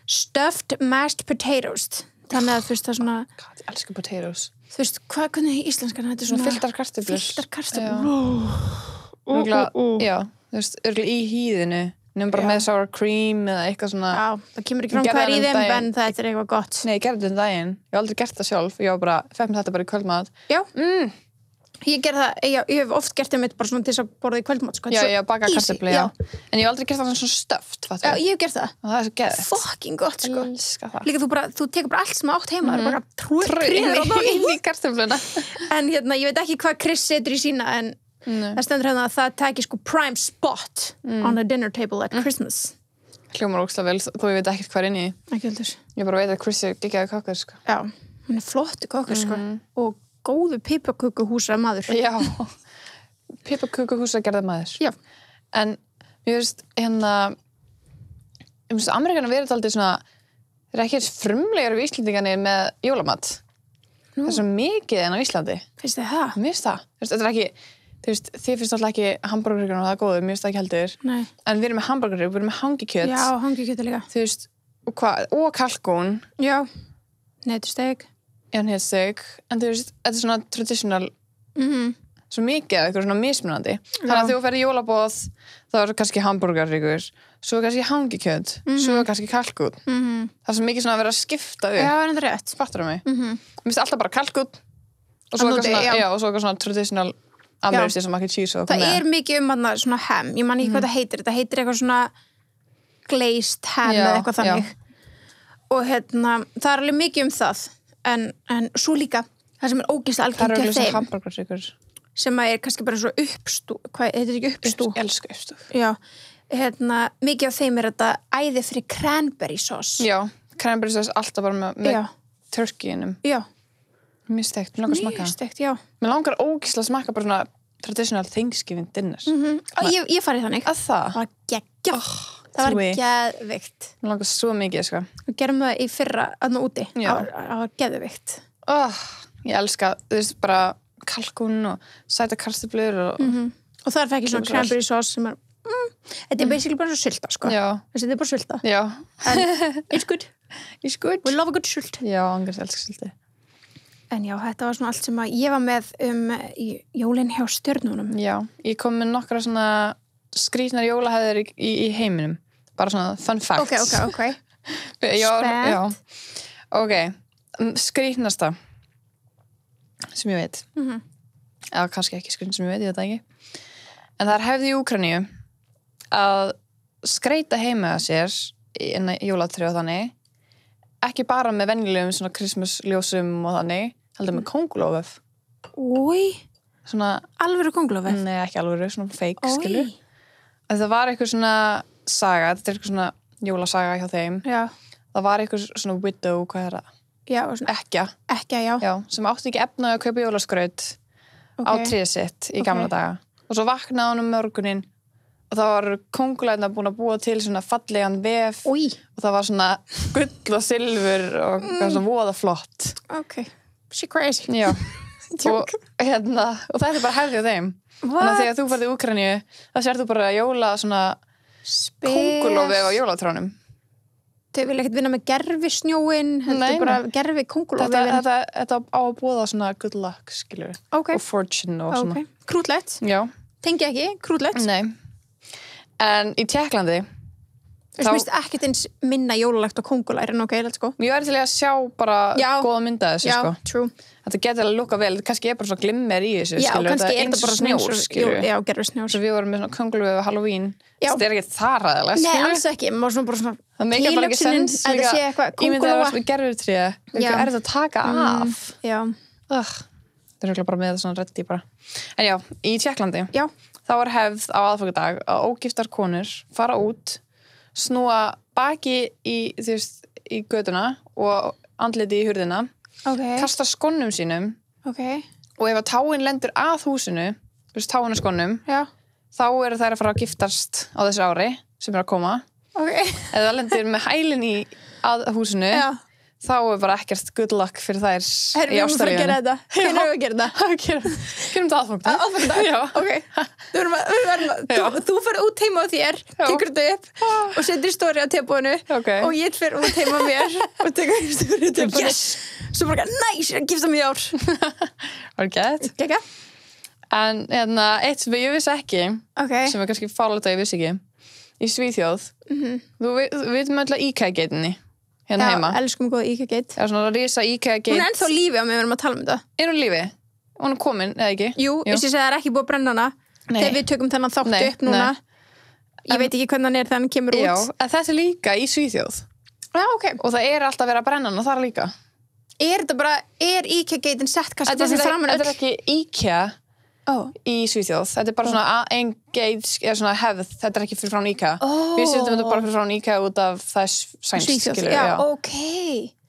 stuffed mashed potatoes. Þannig að þú veist það svona... God, ég elska potatoes. Þú veist, hvernig í íslenskan þetta er svona... Fylltar kartöflur. Fylltar kartöflur. Já, þú veist, örgulega í hýðinu. Nefnum bara með sour cream eða eitthvað svona... Já, það kemur ekki fram hvað er í þeim, en þetta er eitthvað gott. Nei, ég gerði þetta daginn. Ég hef aldrei gert það sjálf. Ég var bara, fekk mér þetta bara í kvöldmat. Já. Ég gerði það, ég hef oft gert það mitt bara svona til þess að borða í kvöldmat, sko. Já, ég hef bakað kartöflu, já. En ég hef aldrei gert það svona stöft, fattu. Já, ég hef gert það. Og það er svo geðvægt. Fucking gott, sko. Elska það. Líka þú tekur bara allt sem átt heima, það er bara trúður inn í kartöfluna. En hérna, ég veit ekki hvað Chris setur í sína, en það stendur hérna að það taki sko prime spot on a dinner table at Christmas. Hljómar ógeðslega vel, þó ég veit ekkert hvað er inni í. Ekki heldur. Ég bara veit að Chris er geggjaður kokkur, sko. Já, hann er flottu kokkur, sko. Og góðu piparkökuhúsa maður. Já, piparkökuhúsa gerða maður. Já. En mér finnst hérna, Ameríkanar verið aldrei svona, þeir eru ekki eins frumlegar við Íslendingarnir með jólamat. Það er svo mikið en á Íslandi. Finnst þið það? Mér finnst það. Þetta er ekki... þið finnst alltaf ekki hamburgerinn og það er góður, mér finnst það ekki heldur. Nei. En við erum með hamburgerinn, við erum með hangikjöt. Já, hangikjöt líka. Þú veist, og kalkún. Já, netusteik. Já, netusteik. En þú veist, þetta er svona traditional, svo mikið af eitthvað svona mismunandi. Þannig að þegar þú ferð í jólaboð, þá er kannski hamburgerríkur, svo er kannski hangikjöt, svo er kannski kalkún. Það er svo mikið svona að vera að skipta upp. Já, en það er rétt. Fattar mig? Mér finnst alltaf bara kalkún, og svo eitthvað svona traditional amerískt sem mac and cheese og það er mikið hana svona ham, ég man ekki hvað það heitir eitthvað svona glazed ham eða eitthvað þannig og hérna, það er alveg mikið það en svo líka það sem er ógeðslega algengt hjá þeim hamburgerríkur sem er kannski bara svo uppstú hvað, heitir ekki uppstú? Elska uppstú. Já, hérna, mikið af þeim er þetta æði fyrir cranberry sauce. Já, cranberry sauce alltaf bara með turkeyinum. Já. Mjög steikt, mér langar að smakka. Mjög steikt, já. Mér langar ógeðslega að smakka bara svona traditional Thanksgiving dinner. Ég farið þannig. Að það? Það var geggjað. Það var geðveikt. Mér langar svo mikið, sko. Við gerum það í fyrra, aðna úti. Það var geðveikt. Ég elska, þú veist, bara kalkún og sæta kartöflur og þar fekk ég svona cranberry sauce sem er þetta er basically bara svo sulta, sko. Já. Þetta er bara sulta. Já. En it's good. It's good. We love a good sult. Já, angars elska sulti. En já, þetta var svona allt sem að ég var með jólin hjá stjörnunum. Já, ég kom með nokkra svona skrýtnar jólahæðir í heiminum. Bara svona fun facts. Ok. Spennt. Ok, skrýtnasta sem ég veit. Eða kannski ekki skrýtnast sem ég veit, ég veit það ekki. En það er hefði í Úkraínu að skreita heima að sér inn að jólatré og þannig. Ekki bara með venjulegum svona Christmas-ljósum og þannig, heldur með kóngulóföf. Új, svona alvöru kóngulóföf? Nei, ekki alvöru, svona fake, skilur. Það var eitthvað svona saga, þetta er eitthvað svona jólasaga hjá þeim. Já. Það var eitthvað svona widow, hvað er það? Já, svona ekkja, já. Já, sem átti ekki efna að kaupa jólaskraut á tréð sitt í gamla daga. Og svo vaknaði hann morguninn og það var kóngulæðina búin að búa til svona fallegan vef og það var svona gull og silfur og svona voða flott. Ok, she crazy. Já, og þetta er bara hefði á þeim. Þannig að þegar þú farið í Úkraínu þá sér þú bara jóla svona kóngulófið á jólatránum. Þau vilja ekkert vinna með gerfisnjóin, heldur bara gerfi kóngulófið. Þetta á að búa svona good luck, skilur. Og fortune og svona. Krútlegt. Já. Tengi ekki, krútlegt. Nei. En í Tékklandi Þú veist ekkert eins minna jólalegt og kóngulær en ok, let's go. Ég væri til að sjá bara góða mynda þessu, sko. Já, true. Þetta getur alveg lúka vel, kannski er bara svona glimmer í þessu, skilur. Já, kannski er þetta bara snjór, skilur. Já, gerður snjór. Svo við vorum með svona kóngulöfu Halloween. Þetta er ekki það ræðilega, skilur. Nei, alls ekki, maður svona bara svona það meikar bara ekki sens að það sé eitthvað kóngulóa. Við gerðurtré, hvað er þetta að taka af? Já. Það er bara með það svona reddi bara. En já, í Tékklandi. Já. Þá var hefð á aðfangadag að ógiftar konur fara út, snúa baki í götuna og andliti í hurðina, kasta skonnum sínum og ef að táin lendur að húsinu táunaskónum, Já. þá eru þær að fara að giftast á þessu ári sem er að koma. Ok. Ef það lendir með hælinn í að húsinu, Já. þá er bara ekkert good luck fyrir þær Herri, í við erum að fara að gera Ástralíu. þetta. Hvernig erum við að gera þetta? Gerum þetta aðfangt. Aðfangadag? Já. Ok. Þú ferð út heima á þér, tekur þetta upp og setur stóri á tebúinu og ég fer út heima á mér og tekur stóri á tebúinu. Yes! Svo bara, næs, ég er að gifta mig í ár. Var gett. Gekka? En eitt sem ég vissi ekki, sem er kannski fárlegt að ég vissi ekki, í Svíþjóð, við veitum alltaf IKEA-geitinni hérna heima. Já, elskum góða IKEA-geit. Það er svona risa IKEA-geit. Hún er ennþá lífi á mig, við erum að tala um þetta. Er hún lífi? Hún er komin, eða ekki? Jú. Ég sé að það er ekki búið að brenna hana. Þegar við tökum þennan þáttu upp núna. Ég veit ekki hvernig hann er þegar hann kemur út. Já, en þetta er líka í Svíþjóð. Já, ok. Og það er alltaf verið að brenna hana þar líka. Er þetta bara, IKEA-geitin sett kannski bara fyrir framan öll? Þetta er ekki IKEA í Svíþjóð. Þetta er bara svona ein geit, eða svona hefð. Þetta er ekki fyrir framan IKEA. Við setjum þetta bara fyrir framan IKEA út af það sænsk, skilur. Já, ok.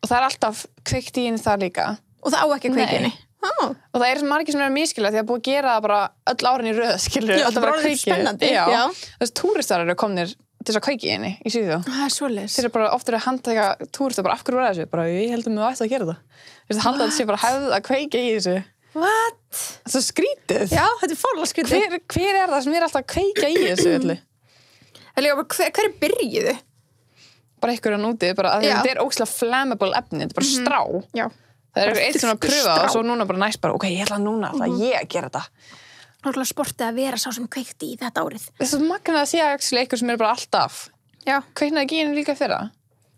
Og það er alltaf kveikt í henni þar líka. Og það á ekki að kveikja henni? Og það er margir sem er að miskilja því að búið að gera það bara öll árin í röð, skilur. Já, það er bara spennandi. Já. Þessi túristar eru komnir til að kveiki í henni í Svíþjóð. Það er svoleiðis. Þeir eru bara ofta að handtaka túristar bara af hverju var þessu? Bara ég heldum við ætti að gera það. Þessi handla þetta sé bara hefð að kveiki í þessu. What? Það er skrítið. Já, þetta er fárlega skrítið. Hver er það sem er alltaf að kveika í þessu öllu? Hver er byrjuðu? Bara einhverjan úti, bara að þetta er ógeðslega flammable efni, þetta er bara strá. Já. Það er eitt svona að pröfa og svo núna bara næst bara, ok, ég ætla ég að gera þetta. Náttúrulega sportið að vera sá sem kveikti í þetta árið. Það er svo magnað að sé eitthvað sem er bara alltaf. Já. Kveiknaði ekki henni líka fyrra?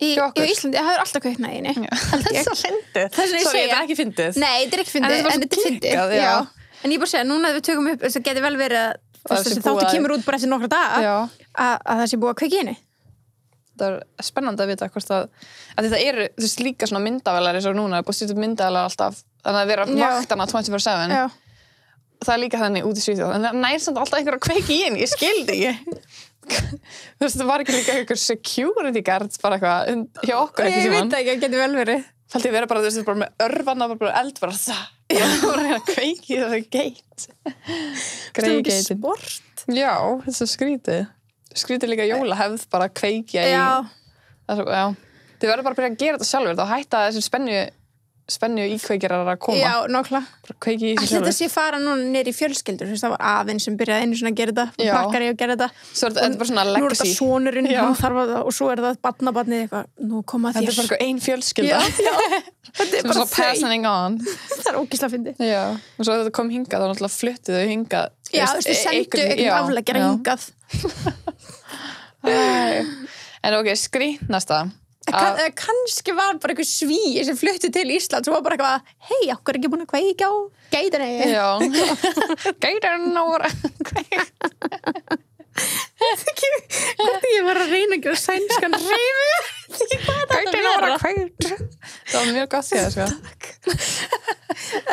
Í Íslandi, það hefur alltaf kveiknað í henni. Það er svo fyndið. Sorry, þetta er ekki fyndið. Nei, þetta er ekki fyndið, en þetta er fyndið. Já. En ég bara segja, núna að við tökum upp, það geti vel verið að þessi þáttu kemur út bara eftir nokkra daga að það sé búið að kveikja í henni. Það er spennandi að vita hvort að þetta eru líka svona myndavélar eins og núna, það er búið að setja upp myndavélar alltaf, þannig að vera vaktana 24/7. Það er líka þannig út í Svíþjóð, en það nær samt alltaf einhver að kveiki í henni, ég skildi ekki. Þú veist, það var ekki líka einhver security guards bara eitthvað hjá okkur ekki tímann. Ég veit ekki, það getur vel verið. Fælti ég vera bara, þú veist, bara með örvanna, bara eld, bara það. Það var að kveiki í þessu geit. Greið geitin. Sport. Já, þetta er skrítið. Skrítið líka jólahefð, bara kveikja í. Já. Þið verður bara að byrja að gera þetta sjálfur, þá hætta þessum spennu íkveikjarar að koma. Já, nokkla. Bara kveiki í þessu sjálfur. Þetta sé fara núna niður í fjölskyldur, þú veist, það var afinn sem byrjaði einu svona að gera þetta, og brakkari að gera þetta. Svo er þetta bara svona legacy. Nú er þetta sonurinn, hann þarf að, og svo er það barnabarnið eitthvað, nú koma þér. Þetta er bara eitthvað ein fjölskylda. Já. Þetta er bara passing on. Það er ógeðslega fyndið. Já. Og svo þetta kom hingað, þá náttúrulega fluttu þau hingað. Já, þú veist, við sendu einhvern afleggjara hingað. En ok, skrítnasta. Kannski var bara einhver svíi sem fluttu til Ísland og var bara eitthvað, hei, okkur er ekki búin að kveika á geitinni. Já. Geitin á voru Hvernig ég var að reyna að gera sænskan reyfi. Geitin á voru kveikt. Það var mjög gott sér, sko.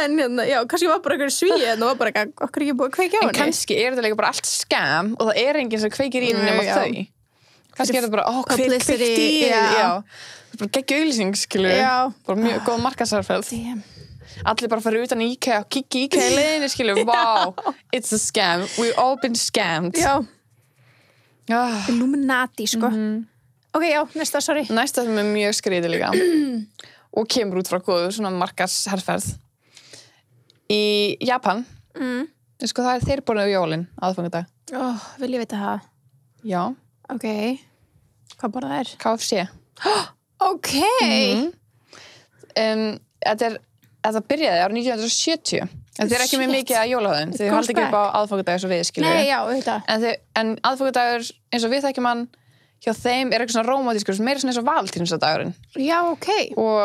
En já, kannski var bara einhver svíi en það var bara eitthvað, okkur er ekki búin að kveika á henni. En kannski er þetta líka bara allt skam og það er enginn sem kveikir í henni nema þau. Kannski er þetta bara, hver kveikti í þér? Já. Það er bara geggju auglýsing, skilur. Já. Bara mjög góð markaðsherferð. Allir bara fara utan í IKEA og kikki í IKEA í leiðinni, skilur. Wow, it's a scam. We've all been scammed. Já. Illuminati, sko. Ok, já, næsta, sorry. Næsta sem er mjög skrítið líka. Og kemur út frá góðu, svona markaðsherferð. Í Japan, sko það er þeir búin á jólin, aðfangadag. Vil ég vita það? Já. Ok, hvað borða það er? KFC. Ok! Þetta byrjaði árið 1970. Þetta er ekki með mikið að jólahöðun. Þið haldi ekki upp á aðfangadag eins og við, skilur. Nei, já, auðvitað. En aðfangadagur eins og við þekkjum hann, hjá þeim er eitthvað svona rómantískur, meira svona eins og valtínsdagurinn. Já, ok. Og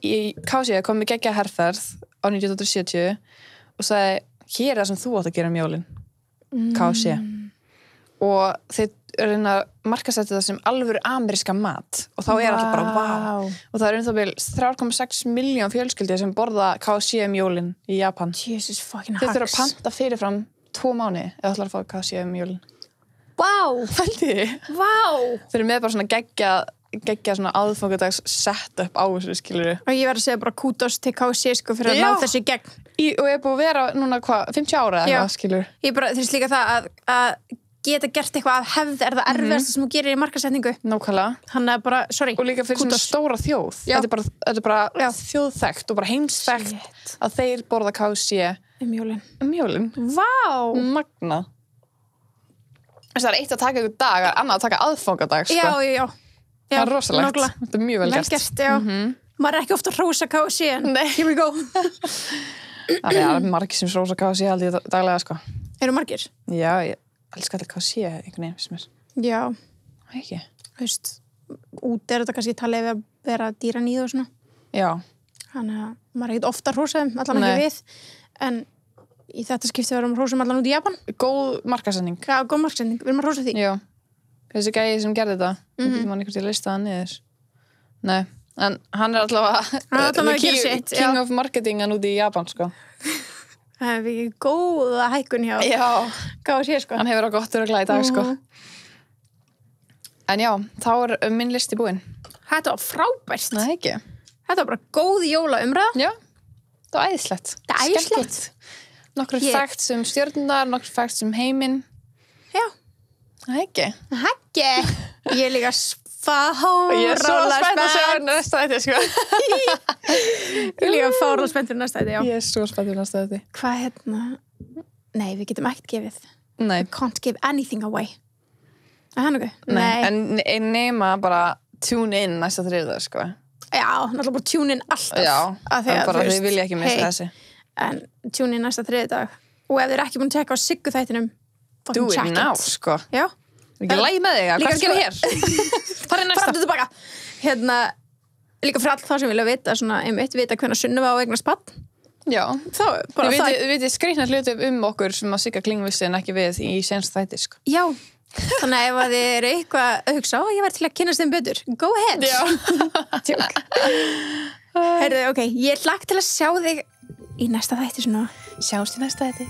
í KFC kom við geggja herferð á 1970 og sagði, hér er það sem þú átt að gera um jólin. KFC. Og þeir reyna að markaðsetta það sem alvöru ameríska mat og þá er alltaf bara vá og það er það 3,6 miljón fjölskyldir sem borða KFC um jólin í Japan. Jesus fucking hacks. Þeir þurfa að panta fyrirfram 2 mánuði eða ætlar að fá KFC um jólin. Vá! Fældi þið? Vá! Þeir eru með bara svona geggja geggja svona aðfangadags setup á þessu, skilur. Og ég verð að segja bara kudos til KC sko fyrir að ná þessu í gegn. Og ég er búin að vera núna, 50 ára eða eitthvað, skilur. Ég bara, þess líka það að geta gert eitthvað af hefð er það erfiðasta sem þú gerir í markasetningu. Nákvæmlega. Þannig að bara, sorry. Og líka fyrir svona stóra þjóð. Þetta er bara þjóðþekkt og bara heimsþekkt að þeir borða KC jólin. Vá! Magna. Það er eitt að taka ykkur dag, annað að taka aðfangadag, sko. Já. Það er rosalegt. Þetta er mjög vel gert. Vel gert, já. Maður er ekki ofta að hrósa KC, en here we go. Það er margir sem hrósa KC held ég daglega, sko. Eru margir? Já, ég elska alltaf KC einhvern veginn sem er. Já. Það ekki. Þú veist, út er þetta kannski talið við að vera dýranýð og svona. Já. Þannig að maður er ekkert ofta að hrósa þeim, allan ekki við. En í þetta skipti við erum að hrósa allan út í Japan. Góð markasetning. Já, góð markasetning. Við erum að hrósa því. Já. Þessi gæi sem gerði þetta. Getur mann einhvern til að lista það niður. Nei, en hann er allavega king of marketing út í Japan, sko. Það er ekki góða hækkun hjá KC, sko. Hann hefur á gott örugglega í dag, sko. En já, þá er minn listi búinn. Þetta var frábært. Nei, ekki. Þetta var bara góð jólaumræða. Já, það var æðislegt. Það er æðislegt. Nokkur facts um stjörnunar, nokkur facts um heiminn. Já. Það er ekki. Ég er líka fáránlega Ég er svo spennt að sjá næsta þetta, sko. Ég er líka fáránlega spennt fyrir næsta þetta, já. Ég er svo spennt fyrir næsta þetta. Hvað hérna? Nei, við getum ekkert gefið. Nei. We can't give anything away. Er það nokkuð? Nei. En nema bara tune in næsta þriðjudag, sko. Já, náttúrulega bara tune in alltaf. Já, en bara þið vilja ekki missa þessi. En tune in næsta þriðjudag. Og ef þið er ekki búin að tjekka á Siggu þættinum, do it now, sko. Já. Ekki lægi með þig, hvað skal hér? Farðu næsta. Farðu tilbaka. Hérna, líka fyrir allt það sem vilja vita, svona einmitt, vita hvernig Sunniva á eignast barn. Já. Þá, bara það. Við vitið skrýtna hluti okkur sem að Sigga klingvissi en ekki við í senst þætti, sko. Já. Þannig að ef að þið eru eitthvað að hugsa, ég væri til að kynnast þeim betur. Go ahead. Já. Tjók. Heyrðu, ok, ég hlakka til að sjá þig í næsta þætti svona. Sjáumst í næsta þætti.